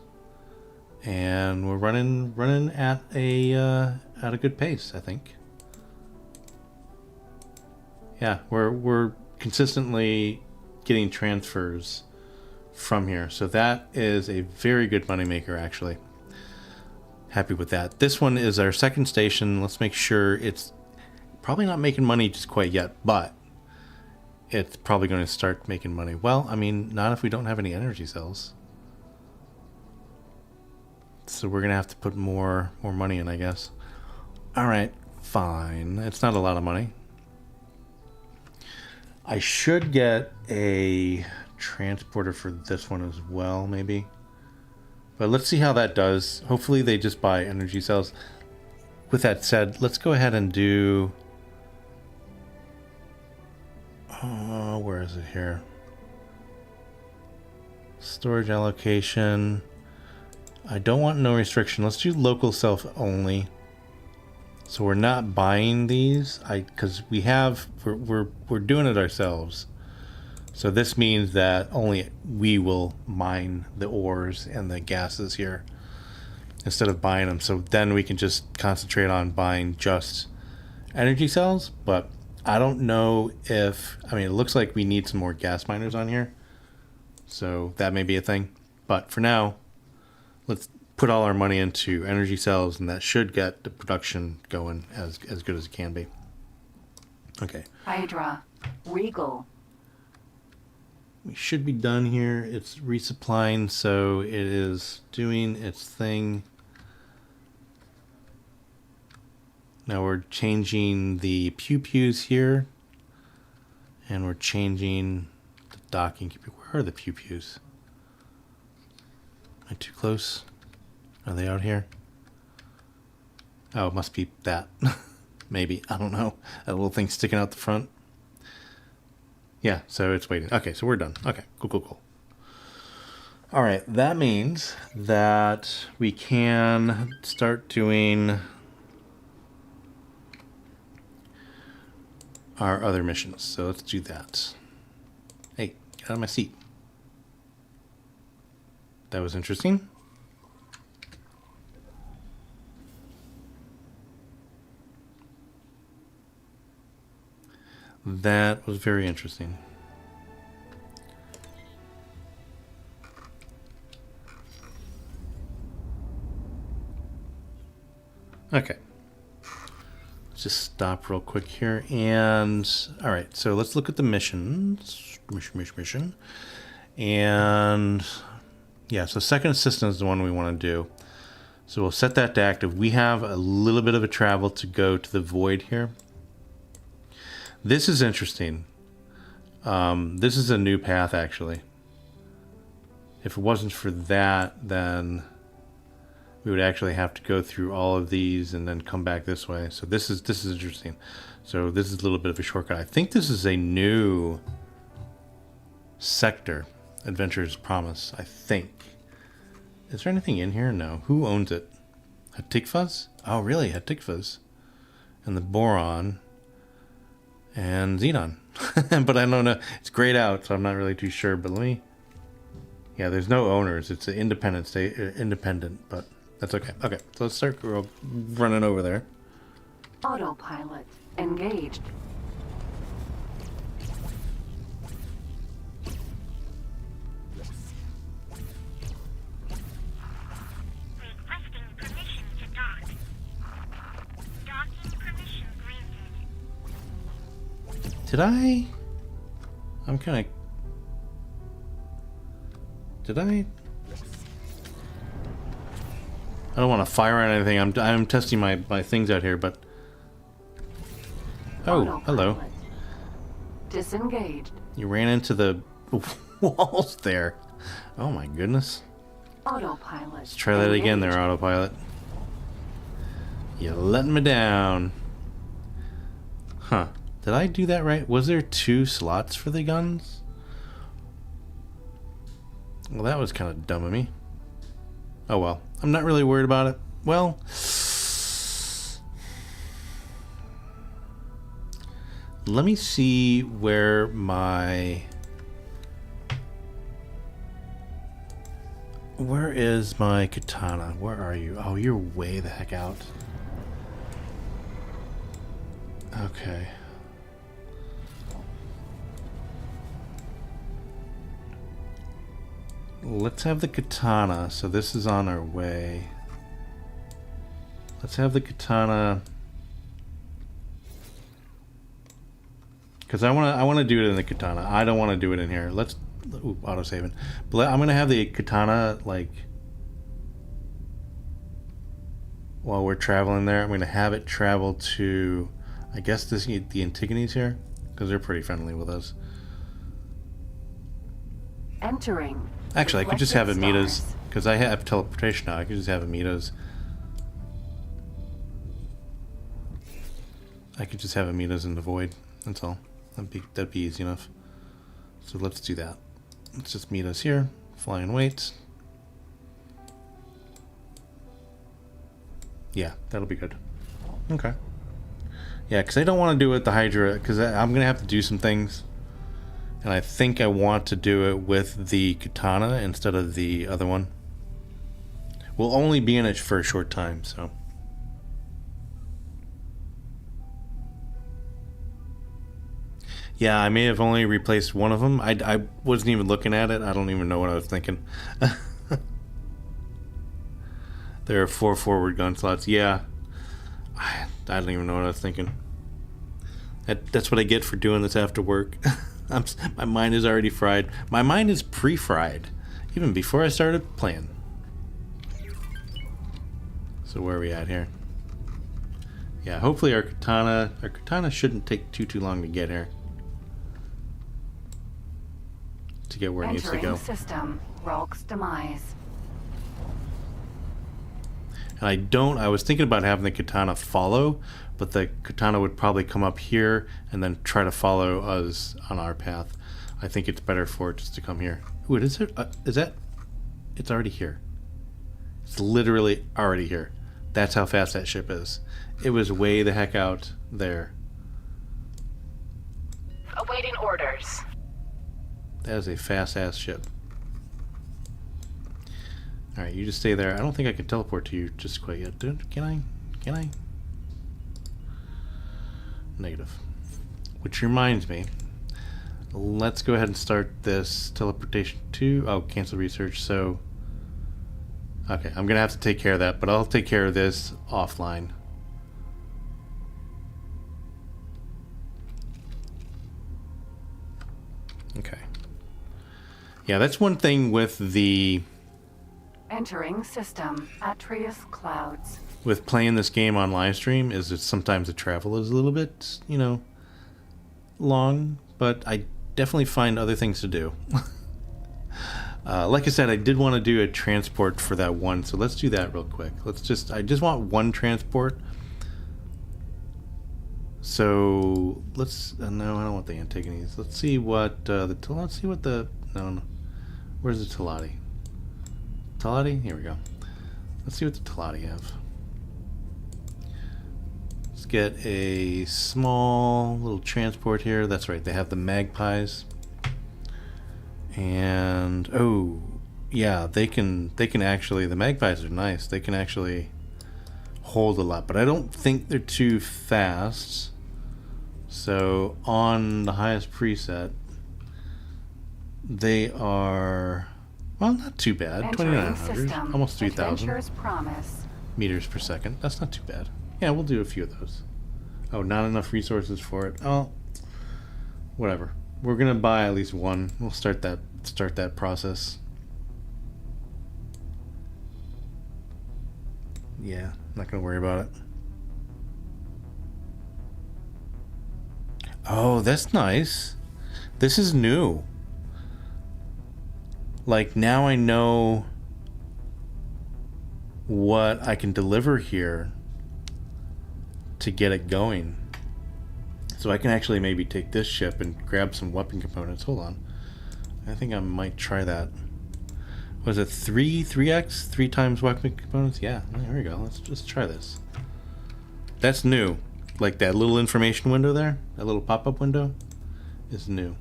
And we're running at a good pace, I think. Yeah, we're consistently getting transfers from here. So that is a very good moneymaker, actually. Happy with that. This one is our second station. Let's make sure it's probably not making money just quite yet, but it's probably going to start making money. Well, I mean, not if we don't have any energy cells. So we're going to have to put more money in, I guess. All right, fine. It's not a lot of money. I should get a transporter for this one as well, maybe. But let's see how that does. Hopefully they just buy energy cells. With that said, let's go ahead and do... where is it here? Storage allocation. I don't want no restriction. Let's do local self only. So we're not buying these, because we're doing it ourselves. So this means that only we will mine the ores and the gases here instead of buying them. So then we can just concentrate on buying just energy cells. But I don't know if, I mean, it looks like we need some more gas miners on here. So that may be a thing. But for now, let's put all our money into energy cells, and that should get the production going as good as it can be. Okay. Hydra. Regal. We should be done here. It's resupplying, so it is doing its thing. Now we're changing the pew-pews here. And we're changing the docking. Where are the pew-pews? Am I too close? Are they out here? Oh, it must be that. maybe. I don't know. A little thing sticking out the front. Yeah, so it's waiting. Okay, so we're done. Okay, cool. All right, that means that we can start doing our other missions. So let's do that. Hey, get out of my seat. That was interesting. That was very interesting. Okay. Let's just stop real quick here. And, all right, so let's look at the missions. Mission. And, yeah, so second assistant is the one we want to do. So we'll set that to active. We have a little bit of a travel to go to the void here. This is interesting. This is a new path, actually. If it wasn't for that, then we would actually have to go through all of these and then come back this way. So this is interesting. So this is a little bit of a shortcut. I think this is a new sector, Adventure's Promise, I think. Is there anything in here? No. Who owns it? Hatikvas? Oh, really? Hatikvas. And the Boron. And Xenon. But I don't know. It's grayed out, so I'm not really too sure. But let me... Yeah, there's no owners. It's an independent state, independent, but that's okay. Okay, so let's start running over there. Autopilot engaged. Requesting permission to dock. Docking permission granted. Did I? I'm kind of... Did I? I don't want to fire on anything. I'm testing my things out here, but... Oh, Autopilot. hello. Disengaged. You ran into the walls there. Oh my goodness. Autopilot. Let's try that again there, autopilot. You're letting me down. Huh. Did I do that right? Was there 2 slots for the guns? Well, that was kind of dumb of me. Oh well. I'm not really worried about it. Well... Let me see where my... Where is my katana? Where are you? Oh, you're way the heck out. Okay. Let's have the katana. So this is on our way. Let's have the katana... Because I want to do it in the katana. I don't want to do it in here. Let's... Ooh, auto-saving. But I'm going to have the katana, like... While we're traveling there, I'm going to have it travel to... I guess the Antigones here. Because they're pretty friendly with us. Entering. Actually, I could just have it meet us. Stars. Because I have teleportation now. I could just have it meet us. I could just have it meet us in the void. That's all. That'd be easy enough. So let's do that. Let's just meet us here. Flying weights. Yeah, that'll be good. Okay. Yeah, because I don't want to do it with the Hydra, because I'm going to have to do some things. And I think I want to do it with the katana instead of the other one. We'll only be in it for a short time, so... Yeah, I may have only replaced one of them. I wasn't even looking at it. I don't even know what I was thinking. There are 4 forward gun slots. Yeah. I don't even know what I was thinking. That's what I get for doing this after work. My mind is already fried. My mind is pre-fried. Even before I started playing. So where are we at here? Yeah, hopefully our katana shouldn't take too long to get here. To get where it needs to go. Entering system. Rolk's demise. And I was thinking about having the katana follow, but the katana would probably come up here and then try to follow us on our path. I think it's better for it just to come here. Ooh, is that? It's already here. It's literally already here. That's how fast that ship is. It was way the heck out there. Awaiting orders. That is a fast-ass ship. Alright, you just stay there. I don't think I can teleport to you just quite yet. Can I? Can I? Negative. Which reminds me, let's go ahead and start this teleportation to... Oh, cancel research, so... Okay, I'm going to have to take care of that, but I'll take care of this offline. Okay. Yeah, that's one thing with the... Entering system. Atreus Clouds. With playing this game on Livestream is that sometimes the travel is a little bit, you know, long, but I definitely find other things to do. Like I said, I did want to do a transport for that one, so let's do that real quick. I just want one transport. So let's, no, I don't want the Antigones. Let's see what no, where's the Talati? Talati? Here we go. Let's see what the Talati have. Let's get a small little transport here. That's right, they have the magpies. And oh yeah, they can actually, the magpies are nice. They can actually hold a lot, but I don't think they're too fast. So on the highest preset, they are, well, not too bad. 2,900, almost 3,000 meters per second. That's not too bad. Yeah, we'll do a few of those. Oh, not enough resources for it. Oh, whatever. We're gonna buy at least one. We'll start that process. Yeah, not gonna worry about it. Oh, that's nice. This is new. Like, now I know what I can deliver here to get it going. So I can actually maybe take this ship and grab some weapon components. Hold on. I think I might try that. Was it 3x? 3 times weapon components? Yeah, there we go. Let's just try this. That's new. Like that little information window there, that little pop-up window is new.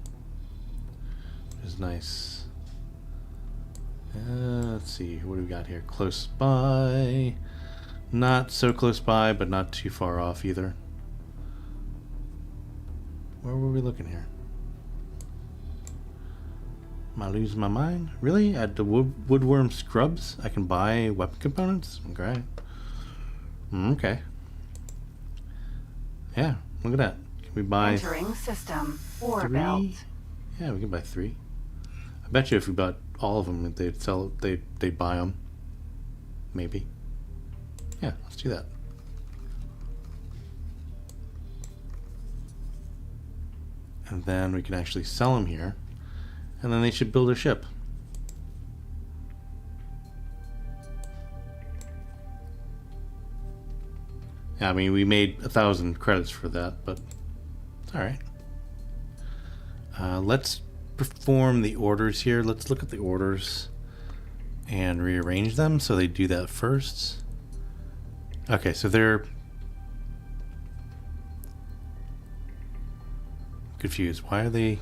It's nice. Let's see, what do we got here? Close by. Not so close by, but not too far off either. Where were we looking here? Am I losing my mind? Really? At the woodworm scrubs, I can buy weapon components? Okay. Okay. Yeah, look at that. Can we buy Entering system. Ore 3? belt. Yeah, we can buy 3. I bet you if we bought all of them, they'd sell. They'd buy them. Maybe. Yeah, let's do that. And then we can actually sell them here, and then they should build a ship. Yeah, I mean, we made 1,000 credits for that, but it's all right. Let's perform the orders here. Let's look at the orders and rearrange them so they do that first. Okay, so they're confused. Why are they?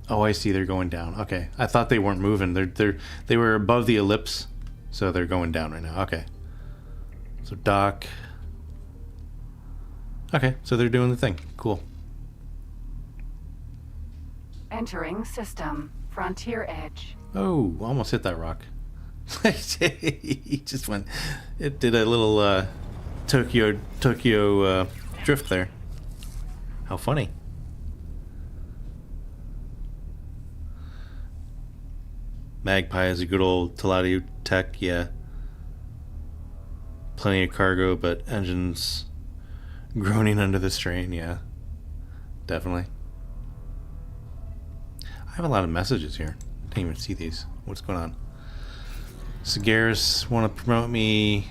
Oh, I see. They're going down. Okay, I thought they weren't moving. They were above the ellipse, so they're going down right now. Okay. So dock. Okay, so they're doing the thing. Cool. Entering system. Frontier edge. Oh, almost hit that rock. He just went. It did a little Tokyo drift there. How funny. Magpie is a good old Talati tech, yeah. Plenty of cargo, but engines groaning under the strain, yeah. Definitely. I have a lot of messages here. Didn't even see these. What's going on? Sagaris want to promote me.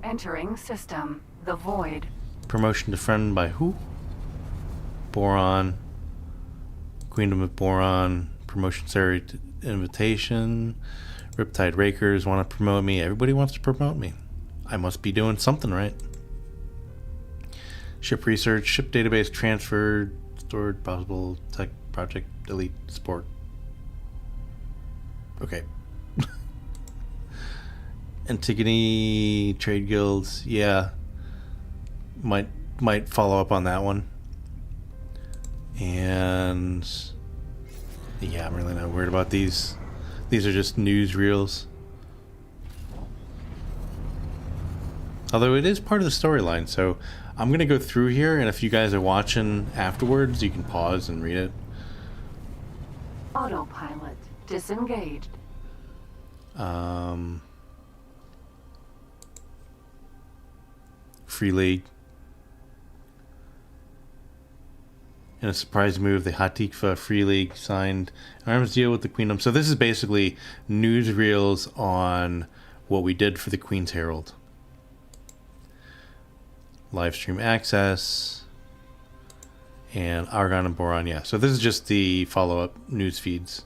Entering system. The Void. Promotion to friend by who? Boron. Queendom of Boron. Promotion Sarah invitation. Riptide Rakers want to promote me. Everybody wants to promote me. I must be doing something right. Ship research. Ship database transferred. Stored. Possible tech project. Elite support. Okay. Antigone trade guilds, yeah, might follow up on that one. And yeah, I'm really not worried about these. These are just newsreels. Although it is part of the storyline, so I'm gonna go through here, and if you guys are watching afterwards, you can pause and read it. Autopilot. Disengaged. Free League. In a surprise move, the Hatikva Free League signed an arms deal with the Queendom. So this is basically newsreels on what we did for the Queen's Herald. Livestream access. And Argon and Boron, yeah. So this is just the follow-up news feeds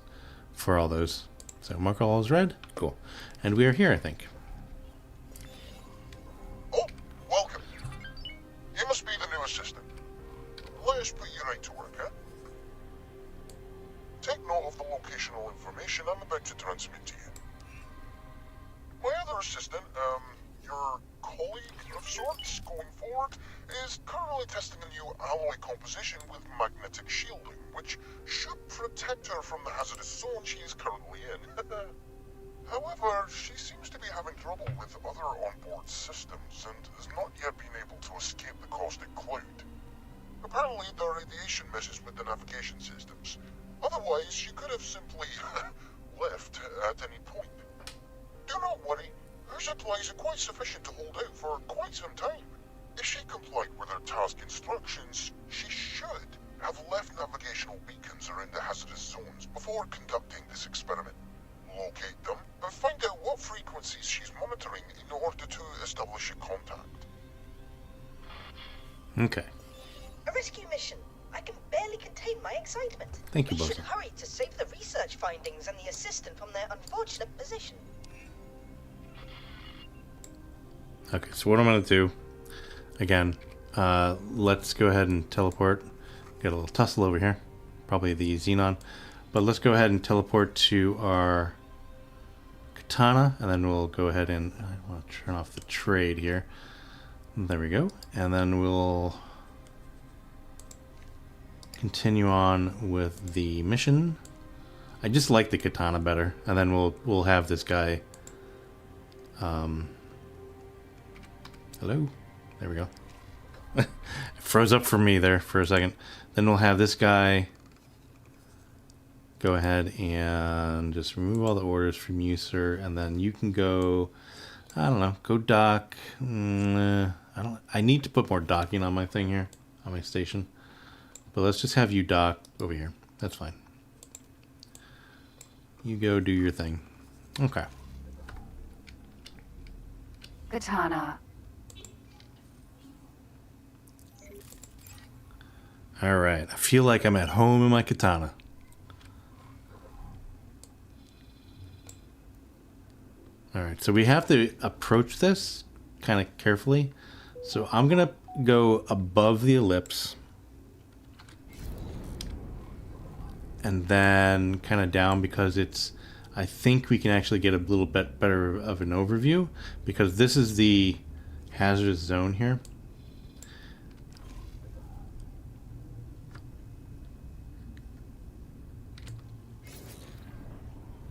for all those. So mark all as red. Cool. And we are here, I think. Oh, welcome. You must be the new assistant. Let us put you right to work, huh? Take note of the locational information I'm about to transmit to you. My other assistant, your colleague of sorts, going forward, is currently testing a new alloy composition with magnetic shielding, which should protect her from the hazardous zone she is currently in. However, she seems to be having trouble with other onboard systems and has not yet been able to escape the caustic cloud. Apparently, there are radiation meshes with the navigation systems. Otherwise, she could have simply left at any point. Do not worry. Her supplies are quite sufficient to hold out for quite some time. If she complied with her task instructions, she should have left navigational beacons around the hazardous zones before conducting this experiment. Locate them and find out what frequencies she's monitoring in order to establish a contact. Okay. A rescue mission. I can barely contain my excitement. Thank you, We should Bosun. hurry to save the research findings and the assistant from their unfortunate position. Okay, so what I'm going to do, again, let's go ahead and teleport. Got a little tussle over here. Probably the Xenon. But let's go ahead and teleport to our katana, and then we'll go ahead and I want to turn off the trade here. There we go. And then we'll continue on with the mission. I just like the katana better, and then we'll have this guy. Hello. There we go. It froze up for me there for a second. Then we'll have this guy go ahead and just remove all the orders from you, sir, and then you can go, I don't know, go dock. I need to put more docking on my thing here, on my station. But let's just have you dock over here. That's fine. You go do your thing. Okay. Katana. Alright, I feel like I'm at home in my katana. Alright, so we have to approach this kind of carefully. So I'm going to go above the ellipse. And then kind of down because it's... I think we can actually get a little bit better of an overview. Because this is the hazardous zone here.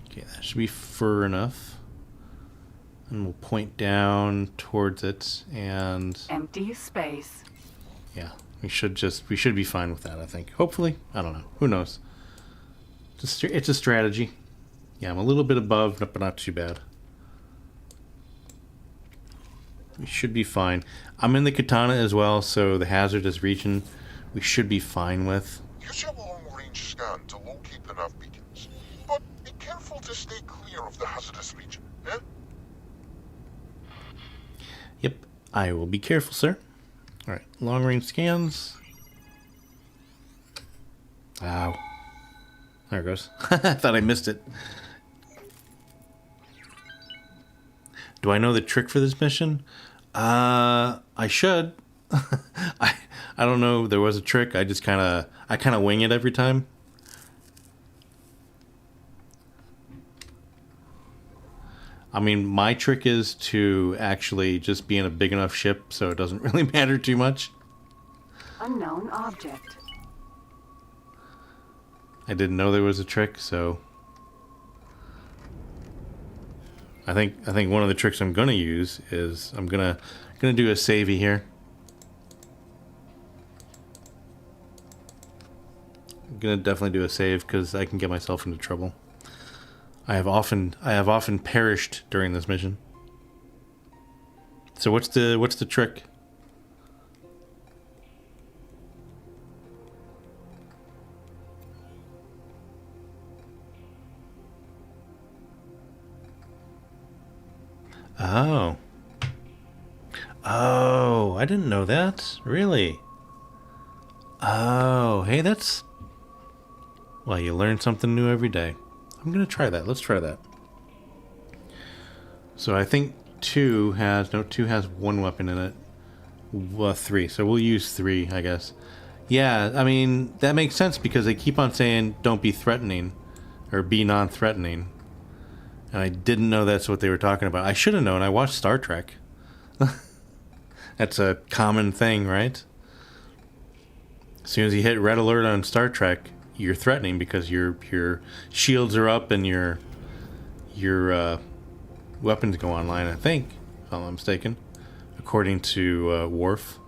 Okay, that should be fur enough. And we'll point down towards it, and Empty space. yeah, we should be fine with that, I think. Hopefully, I don't know. Who knows? It's a strategy. Yeah, I'm a little bit above, but not too bad. We should be fine. I'm in the katana as well, so the hazardous region we should be fine with. Use your long-range long-range scan to locate the nav beacons. But be careful to stay clear of the hazardous region, eh? Yep, I will be careful, sir. Alright, long-range scans. Ow. There it goes. I thought I missed it. Do I know the trick for this mission? I should. I don't know. There was a trick. I kind of wing it every time. I mean, my trick is to actually just be in a big enough ship so it doesn't really matter too much. Unknown object. I didn't know there was a trick, so I think one of the tricks I'm gonna use is I'm gonna do a savey here. I'm gonna definitely do a save because I can get myself into trouble. I have often perished during this mission. So what's the trick? Oh. Oh, I didn't know that. Really? Oh, hey, that's... Well, you learn something new every day. I'm going to try that. Let's try that. So I think 2 has one weapon in it. Well, 3. So we'll use 3, I guess. Yeah, I mean, that makes sense because they keep on saying don't be threatening or be non-threatening. And I didn't know that's what they were talking about. I should have known. I watched Star Trek. That's a common thing, right? As soon as you hit red alert on Star Trek, you're threatening because your shields are up and your weapons go online, I think, if I'm not mistaken, according to Worf.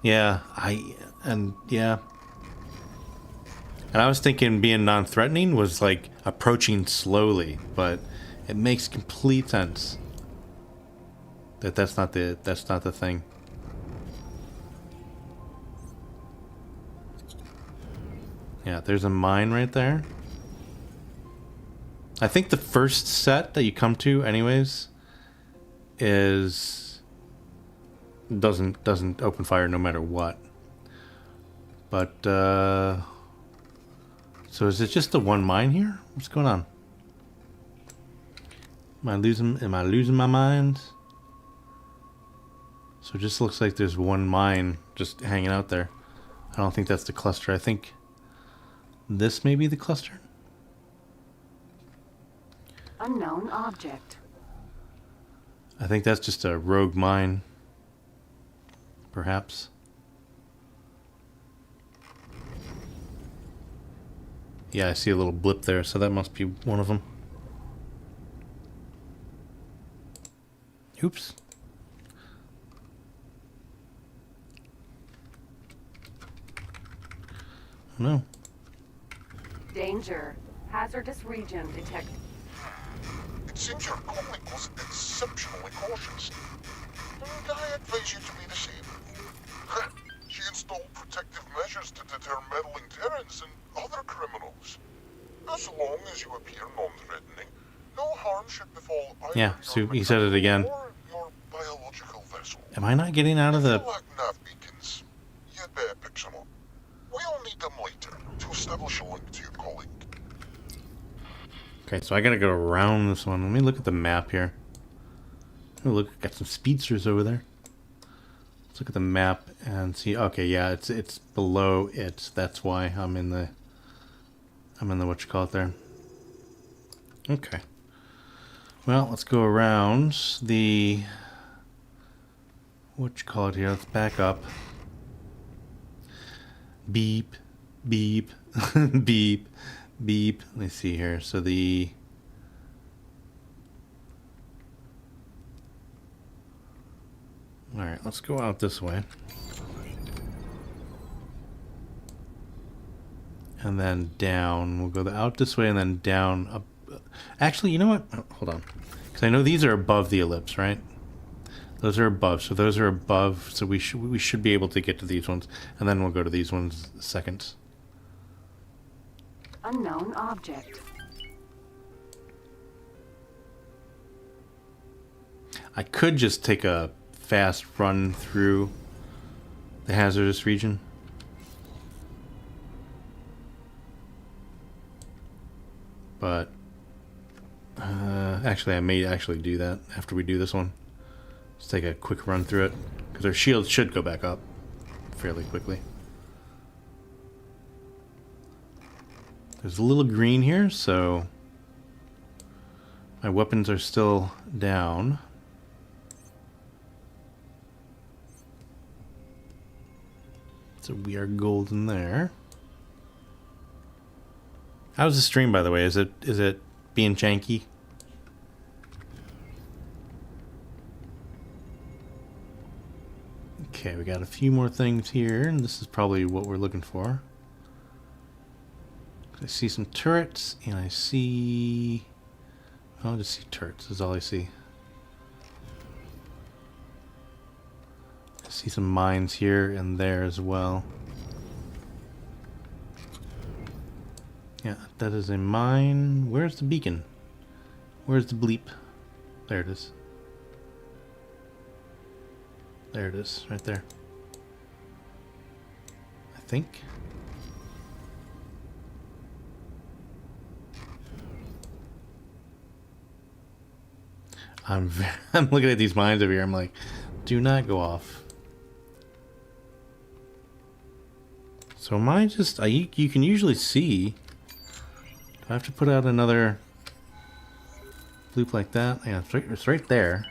Yeah, And I was thinking being non-threatening was like approaching slowly, but it makes complete sense that that's not the thing. Yeah, there's a mine right there. I think the first set that you come to anyways doesn't open fire no matter what. But so is it just the one mine here? What's going on? Am I losing my mind? So it just looks like there's one mine just hanging out there. I don't think that's the cluster. I think this may be the cluster. Unknown object. I think that's just a rogue mine. Perhaps. Yeah, I see a little blip there, so that must be one of them. Oops. Oh, no. Danger. Hazardous region detected. It seems your colleague was exceptionally cautious. And I advise you to be the same. She installed protective measures to deter meddling Terrans and other criminals. As long as you appear non-threatening, no harm should befall either Yeah, your so he said it again. or your biological vessel. Am I not getting out of the... If you lack nav beacons, you'd better pick some up. We'll need them later to establish a link to your colleague. Okay, so I gotta go around this one. Let me look at the map here. Oh, look, got some speedsters over there. Let's look at the map and see. Okay, yeah, it's below it. That's why I'm in the what you call it there. Okay. Well, let's go around the what you call it here. Let's back up. Beep, beep, beep, beep. Let me see here. So the all right, let's go out this way. And then down. We'll go out this way and then down. Up. Actually, you know what? Oh, hold on. Because I know these are above the ellipse, right? Those are above. So those are above. So we should be able to get to these ones, and then we'll go to these ones second. Unknown object. I could just take a fast run through the hazardous region. But actually, I may actually do that after we do this one. Just take a quick run through it, because our shield should go back up fairly quickly. There's a little green here, so my weapons are still down. So we are golden there. How's the stream, by the way? Is it being janky? Okay, we got a few more things here, and this is probably what we're looking for. I see some turrets, and I see... I'll just see turrets, is all I see. I see some mines here and there as well. Yeah, that is a mine. Where's the beacon? Where's the bleep? There it is. There it is, right there. I think. I'm looking at these mines over here. I'm like, do not go off. So am I just... you can usually see... Do I have to put out another loop like that? Yeah, it's right there.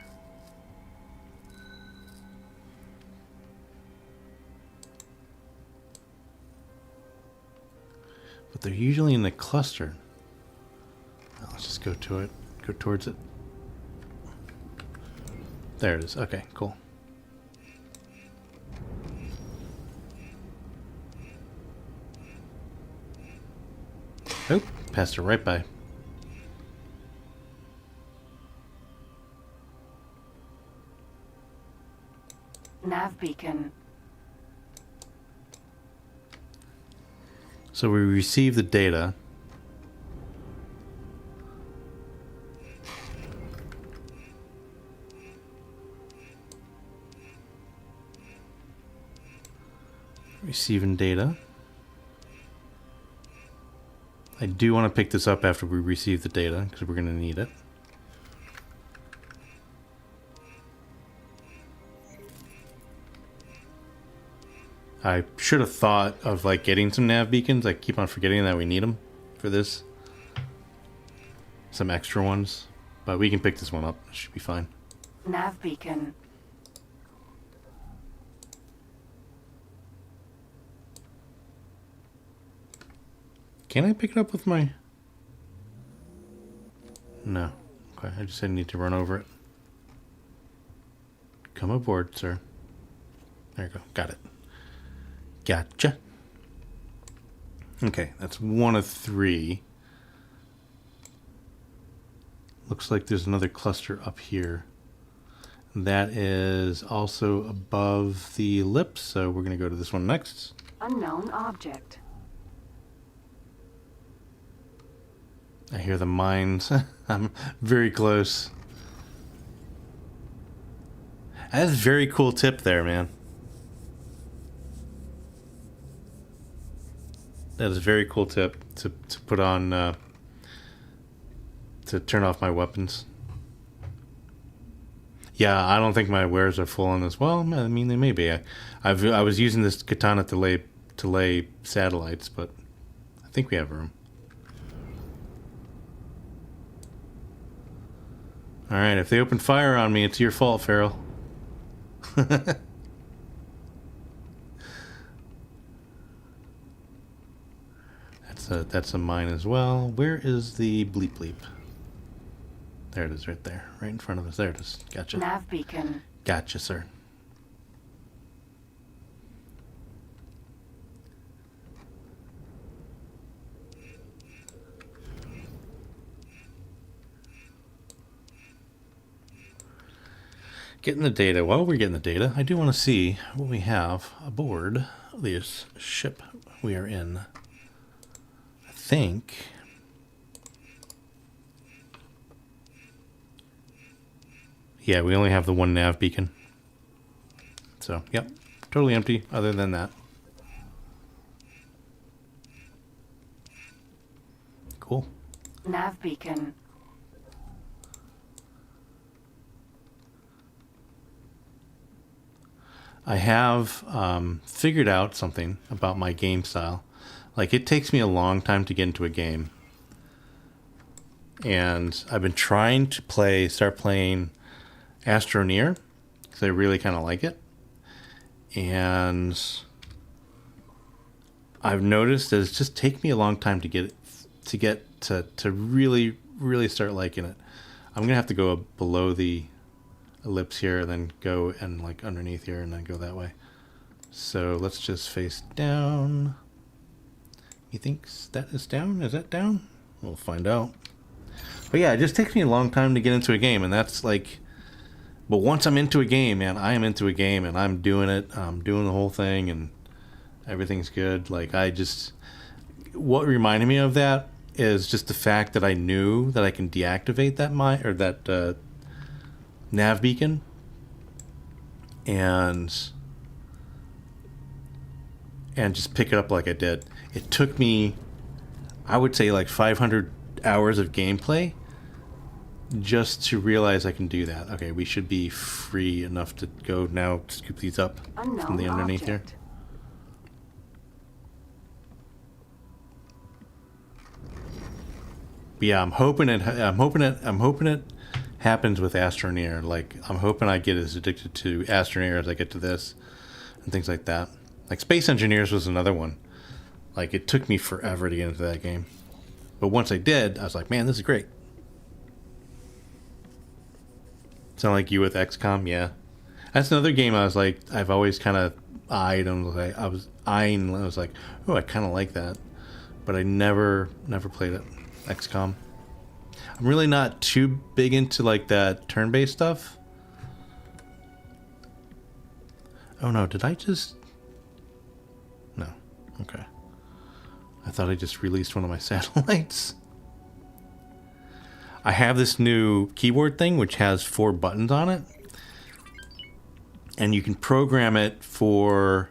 But they're usually in the cluster. Well, let's just go to it. Go towards it. There it is. Okay, cool. Oh, passed it right by. Nav beacon. So we receive the data. Receiving data. I do want to pick this up after we receive the data, because we're going to need it. I should have thought of like getting some nav beacons. I keep on forgetting that we need them for this. Some extra ones. But we can pick this one up. It should be fine. Nav beacon. Can I pick it up with my... No. Okay, I just need to run over it. Come aboard, sir. There you go. Got it. Gotcha. Okay, that's one of 3. Looks like there's another cluster up here. That is also above the ellipse, so we're going to go to this one next. Unknown object. I hear the mines. I'm very close. That's a very cool tip there, man. That is a very cool tip to put on, to turn off my weapons. Yeah, I don't think my wares are full on as well. I mean, they may be. I was using this katana to lay satellites, but I think we have room. Alright, if they open fire on me, it's your fault, Farrell. That's a mine as well. Where is the bleep bleep? There it is, right there. Right in front of us. There it is. Gotcha. Nav beacon. Gotcha, sir. Getting the data. While we're getting the data, I do want to see what we have aboard this ship we are in. I think... Yeah, we only have the one nav beacon. So, yep. Totally empty other than that. Cool. Nav beacon. I have figured out something about my game style. Like, it takes me a long time to get into a game. And I've been trying to start playing Astroneer, because I really kind of like it. And I've noticed that it's just taken me a long time to get to really start liking it. I'm gonna have to go below the ellipse here and then go and like underneath here and then go that way. So let's just face down. He thinks that is down. Is that down? We'll find out. But yeah, it just takes me a long time to get into a game, and that's like, but once I'm into a game, man, I am into a game and I'm doing it. I'm doing the whole thing and everything's good. Like, what reminded me of that is just the fact that I knew that I can deactivate that nav beacon and just pick it up like I did. It took me, I would say, like 500 hours of gameplay just to realize I can do that. Okay, we should be free enough to go now. Scoop these up from the underneath here. But yeah, I'm hoping it happens with Astroneer. Like, I'm hoping I get as addicted to Astroneer as I get to this and things like that. Like, Space Engineers was another one. Like, it took me forever to get into that game. But once I did, I was like, man, this is great. Sound like you with XCOM? Yeah. That's another game I was like, I've always kind of eyed and I was like, oh, I kind of like that. But I never played it. XCOM. I'm really not too big into like that turn-based stuff. Oh no, did I just... No. Okay. I thought I just released one of my satellites. I have this new keyboard thing which has 4 buttons on it. And you can program it for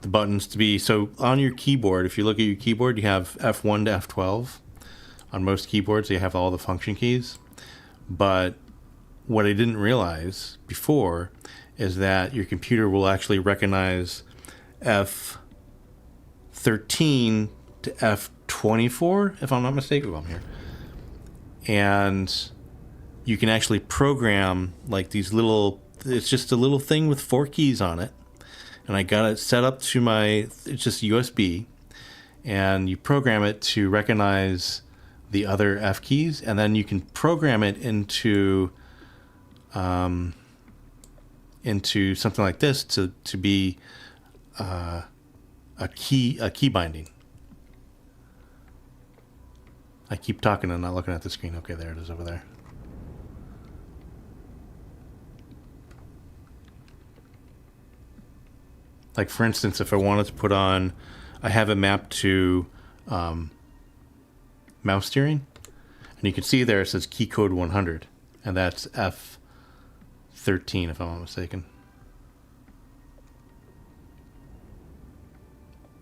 the buttons to be... So on your keyboard, if you look at your keyboard, you have F1 to F12. On most keyboards, you have all the function keys. But what I didn't realize before is that your computer will actually recognize F13 to F24, if I'm not mistaken. Well, I'm here. And you can actually program like these little... It's just a little thing with 4 keys on it. And I got it set up to it's just USB. And you program it to recognize the other F keys, and then you can program it into something like this to be a key binding. I keep talking and not looking at the screen. Okay, there it is over there. Like, for instance, if I wanted to put on, I have it mapped to mouse steering, and you can see there it says key code 100, and that's F13 if I'm not mistaken.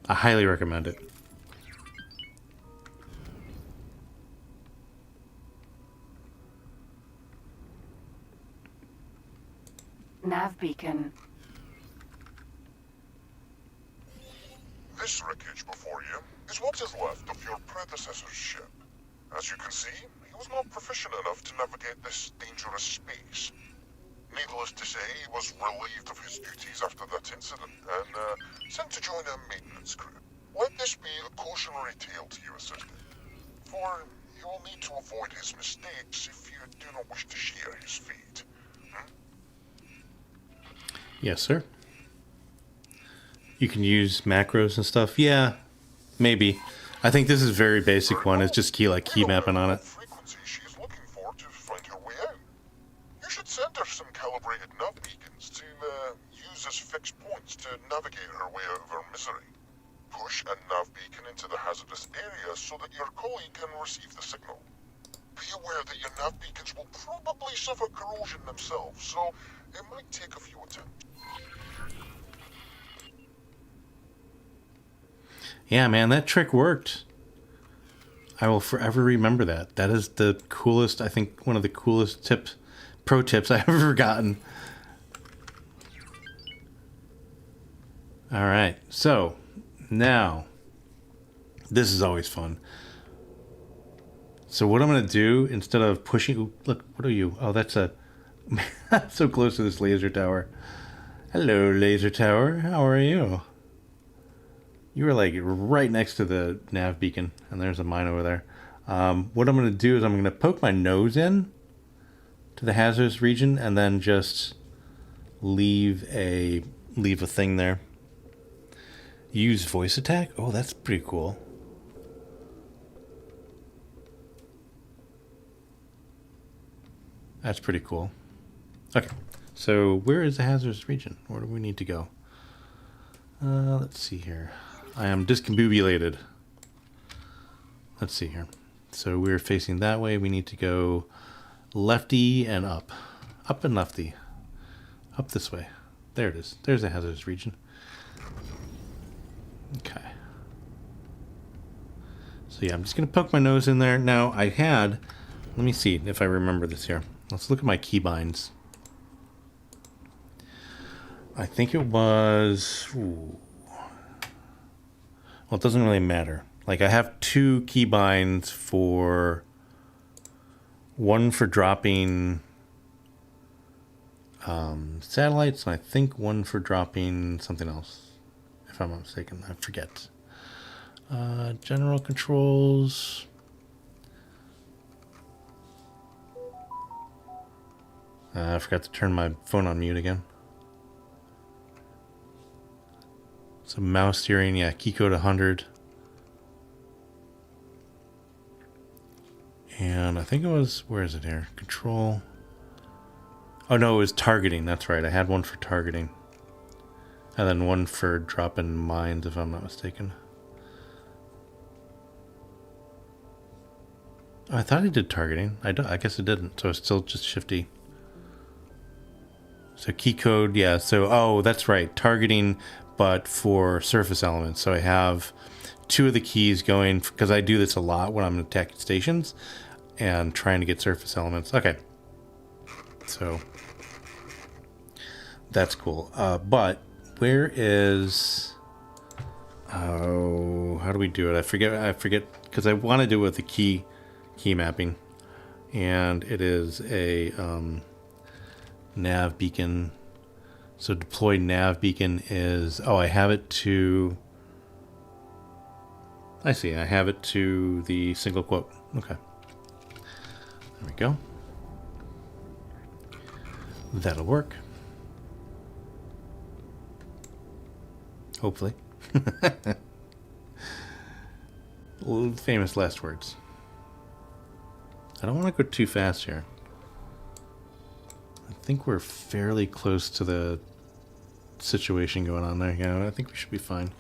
I highly recommend it. Nav beacon. This wreckage before you is what is left of your predecessor's ship. As you can see, he was not proficient enough to navigate this dangerous space. Needless to say, he was relieved of his duties after that incident and sent to join a maintenance crew. Let this be a cautionary tale to you, assistant, for you will need to avoid his mistakes if you do not wish to share his fate. Yes, sir. You can use macros and stuff. Yeah, maybe. I think this is a very basic one. It's just key mapping on it. Frequency she is looking for to find her way out. You should say send her some calibrated nav beacons to use as fixed points to navigate her way out of her misery. Push a nav beacon into the hazardous area so that your colleague can receive the signal. Be aware that your nav beacons will probably suffer corrosion themselves, so it might take a few attempts. Yeah, man, that trick worked. I will forever remember that. That is the coolest, I think, one of the coolest pro tips I've ever gotten. All right, so now, this is always fun. So what I'm going to do, instead of pushing... Ooh, look, what are you? Oh, that's a... so close to this laser tower. Hello, laser tower. How are you? You were like right next to the nav beacon, and there's a mine over there. What I'm going to do is I'm going to poke my nose in to the hazardous region, and then just leave a thing there. Use voice attack? Oh, that's pretty cool. That's pretty cool. Okay, so where is the hazardous region? Where do we need to go? Let's see here. I am discombobulated. Let's see here. So we're facing that way. We need to go lefty and up. Up and lefty. Up this way. There it is. There's the hazardous region. Okay. So yeah, I'm just going to poke my nose in there. Now, I had... Let me see if I remember this here. Let's look at my keybinds. I think it was... Ooh. Well, it doesn't really matter. Like, I have 2 keybinds for... One for dropping satellites, and I think one for dropping something else. If I'm not mistaken. I forget. General controls... I forgot to turn my phone on mute again. So mouse steering, yeah, key code 100. And I think it was, where is it here? Control. Oh no, it was targeting, that's right. I had one for targeting. And then one for dropping mines, if I'm not mistaken. Oh, I thought I did targeting. I guess it didn't, so it's still just shifty. So key code, yeah, so, oh, that's right, targeting, but for surface elements. So I have 2 of the keys going, because I do this a lot when I'm attacking stations and trying to get surface elements. Okay, so that's cool. But where is, oh, how do we do it? I forget, because I want to do it with the key mapping, and it is a, nav beacon. So deploy nav beacon is, oh, I have it to, I see, I have it to the single quote. Okay. There we go. That'll work. Hopefully. Famous last words. I don't want to go too fast here. I think we're fairly close to the situation going on there. Yeah, I think we should be fine.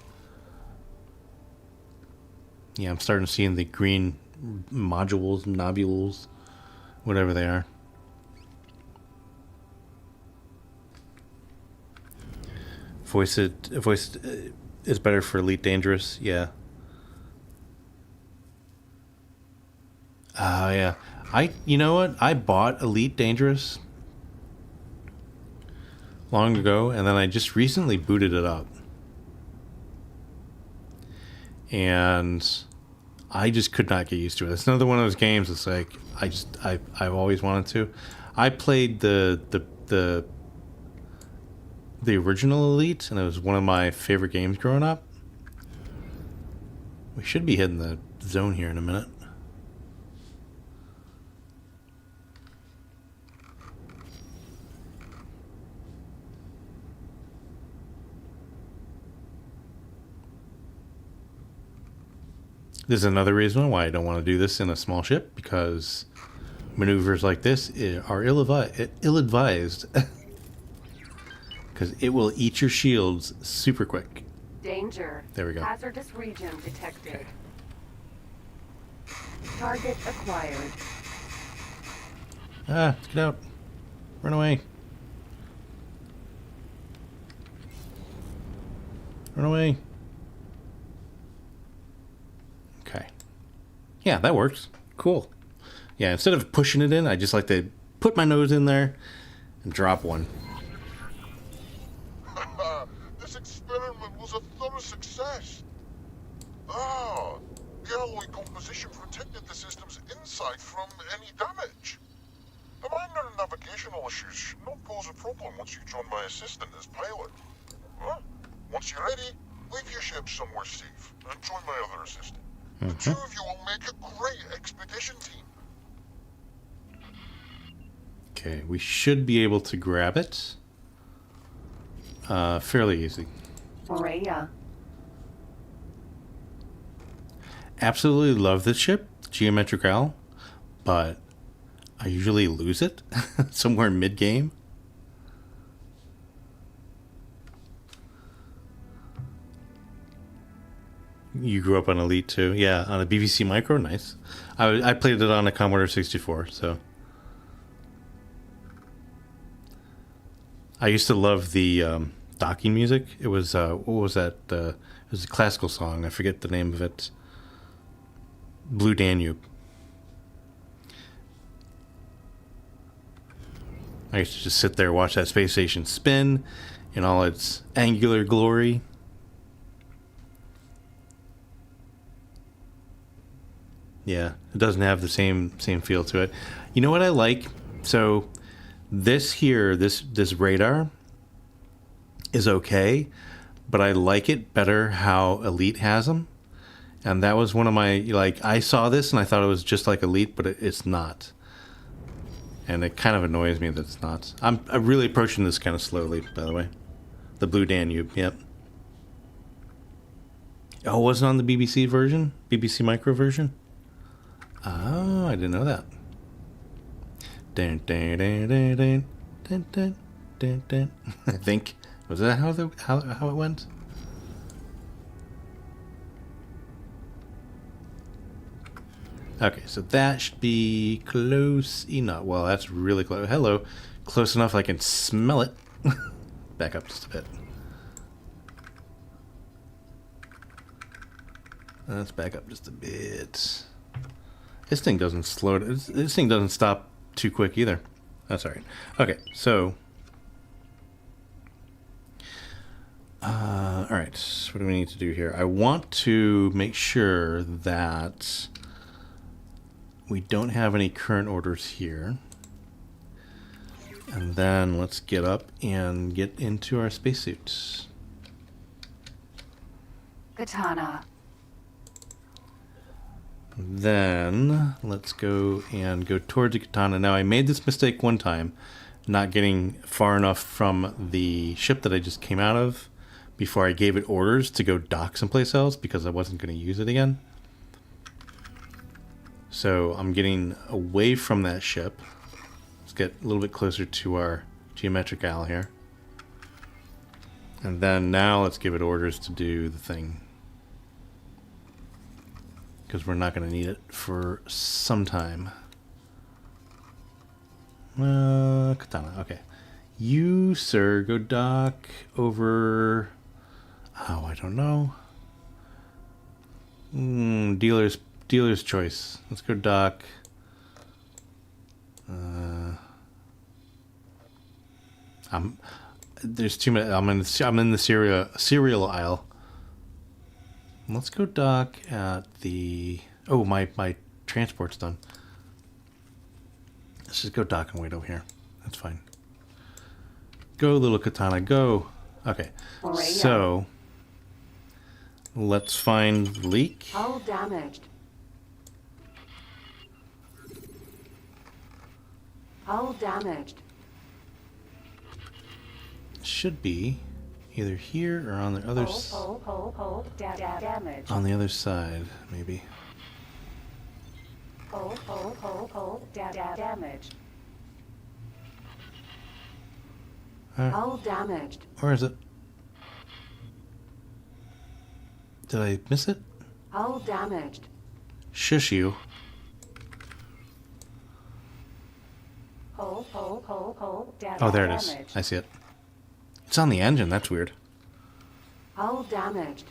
Yeah, I'm starting to see the green modules, nobules, whatever they are. Voice is better for Elite Dangerous. Yeah. Yeah. You know what? I bought Elite Dangerous long ago, and then I just recently booted it up, and I just could not get used to it. It's another one of those games. It's like I've always wanted to. I played the original Elite, and it was one of my favorite games growing up. We should be hitting the zone here in a minute. This is another reason why I don't want to do this in a small ship, because maneuvers like this are ill-advised. Because it will eat your shields super quick. Danger. There we go. Hazardous region detected. Okay. Target acquired. Ah, let's get out. Run away. Run away. Okay. Yeah, that works. Cool. Yeah, instead of pushing it in, I just like to put my nose in there and drop one. This experiment was a thorough success. Ah, the alloy composition protected the system's inside from any damage. The minor navigational issues should not pose a problem once you join my assistant as pilot. Huh? Once you're ready, leave your ship somewhere safe and join my other assistant. The two of you will make a great expedition team. Okay, we should be able to grab it. Fairly easy. Rhea. Absolutely love this ship, Geometric Owl, but I usually lose it somewhere mid-game. You grew up on Elite too? Yeah, on a BBC Micro, nice. I played it on a Commodore 64, so. I used to love the docking music. It was, what was that? It was a classical song. I forget the name of it. Blue Danube. I used to just sit there and watch that space station spin in all its angular glory. Yeah, it doesn't have the same feel to it. You know what I like? So this here, this radar is okay, but I like it better how Elite has them. And that was one of my, like, I saw this and I thought it was just like Elite, but it's not. And it kind of annoys me that it's not. I'm really approaching this kind of slowly, by the way. The Blue Danube, yep. Oh, it wasn't on the BBC version? BBC Micro version? Oh, I didn't know that. Dun, dun, dun, dun, dun, dun, dun, dun, dun. I think. Was that how it went? Okay, so that should be close enough. Well, that's really close. Hello. Close enough I can smell it. Back up just a bit. Let's back up just a bit. This thing doesn't slow. This thing doesn't stop too quick either. That's all right. Okay, so. All right, what do we need to do here? I want to make sure that we don't have any current orders here. And then let's get up and get into our spacesuits. Katana. Then let's go and go towards the Katana. Now I made this mistake one time, not getting far enough from the ship that I just came out of before I gave it orders to go dock someplace else because I wasn't going to use it again. So I'm getting away from that ship. Let's get a little bit closer to our Geometric Owl here. And then now let's give it orders to do the thing. Because we're not going to need it for some time. Katana, okay. You, sir, go dock over... Oh, I don't know. Dealer's choice. Let's go dock. There's too many. I'm in the cereal aisle. Let's go dock at the. Oh, my transport's done. Let's just go dock and wait over here. That's fine. Go, little Katana, go. Okay, so let's find the leak. Hull damaged. Hull damaged. Should be either here or on the other Damage. on the other side, maybe. Hull Damaged. Uh, Hull damaged. where is it? Did I miss it? Hull damaged. Shush you. Hull Oh, there it is. damaged. I see it. It's on the engine. That's weird. Hull damaged.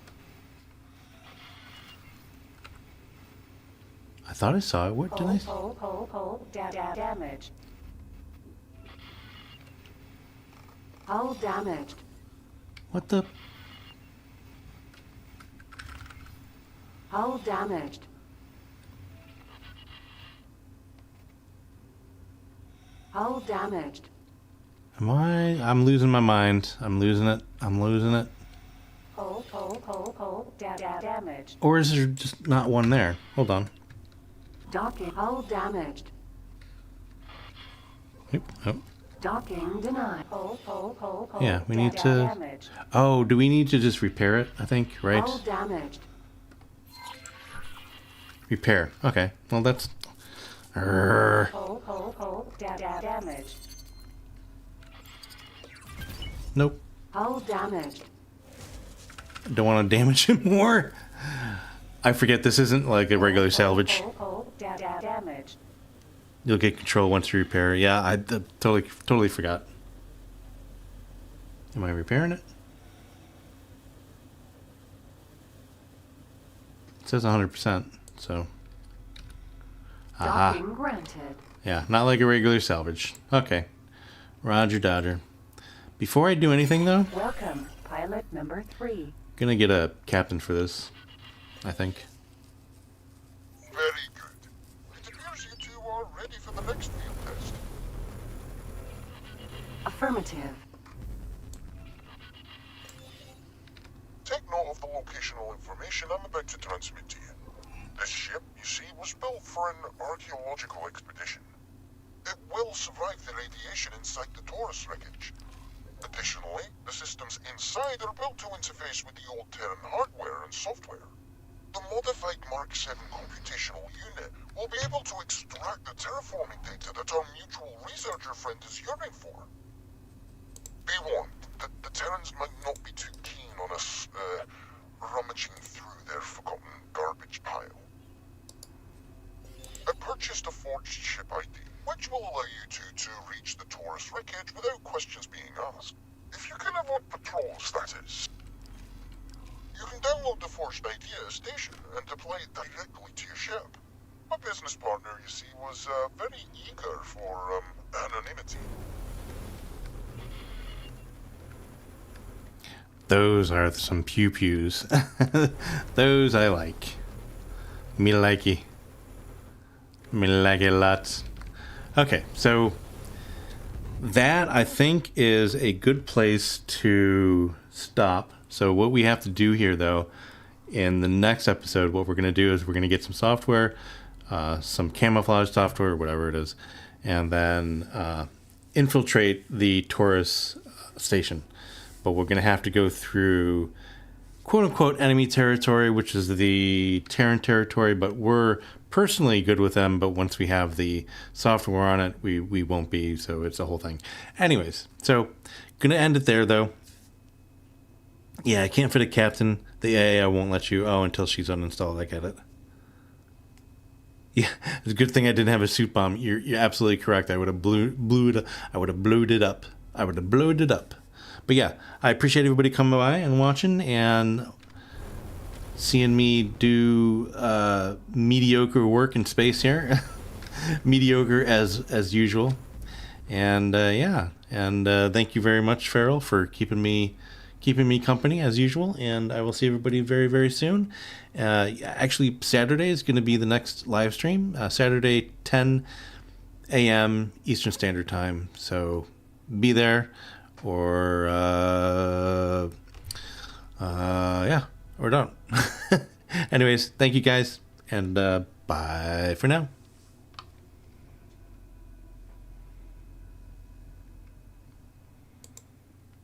I thought I saw it. What did I? Damaged. Hull damaged. What the? Hull damaged. Hull damaged. Am I? I'm losing my mind. I'm losing it. I'm losing it. Hull damaged. Or is there just not one there? Hold on. Docking. Hull damaged. Oop, oh. Docking denied. Hull. Yeah, we need to. Damaged. Oh, do we need to just repair it? I think, right? Hull damaged. Repair. Okay. Well, that's. Arrgh. Hull damaged. Nope. Hull damaged. Don't want to damage him more. I forget this isn't like a regular salvage. Hull damaged. You'll get control once you repair. Yeah, I totally forgot. Am I repairing it? It says 100%. So. Aha. Docking granted. Yeah, not like a regular salvage. Okay. Roger Dodger. Before I do anything though, Welcome, pilot number 3. gonna get a captain for this, I think. Very good. It appears you two are ready for the next field test. Affirmative. Take note of the locational information I'm about to transmit to you. This ship, you see, was built for an archaeological expedition. It will survive the radiation inside the Taurus wreckage. Additionally, the systems inside are built to interface with the old Terran hardware and software. The modified Mark 7 computational unit will be able to extract the terraforming data that our mutual researcher friend is yearning for. Be warned that the Terrans might not be too keen on us, rummaging through their forgotten garbage pile. I purchased a forged ship ID, which will allow you two to reach the Taurus wreckage without questions being asked. If you can avoid patrols, that is. You can download the forged ID at a station and deploy it directly to your ship. My business partner, you see, was very eager for anonymity. Those are some pew-pews. Those I like. Me likey. Me like it lots. Okay, so that I think is a good place to stop. So what we have to do here, though, in the next episode, what we're going to do is we're going to get some software, some camouflage software, whatever it is, and then infiltrate the Taurus station. But we're going to have to go through quote-unquote enemy territory, which is the Terran territory, but we're personally good with them, but once we have the software on it, we won't be, so it's a whole thing. Anyways, so going to end it there, though. Yeah, I can't fit a captain. The AI won't let you. Oh, until she's uninstalled, I get it. Yeah, it's a good thing I didn't have a suit bomb. You're absolutely correct. I would have blowed it up. But yeah, I appreciate everybody coming by and watching and seeing me do mediocre work in space here. Mediocre as usual. And yeah, and thank you very much, Farrell, for keeping me company as usual. And I will see everybody very, very soon. Actually, Saturday is going to be the next live stream. Saturday, 10 a.m. Eastern Standard Time. So be there. Or yeah, or don't. Anyways, thank you guys, and bye for now.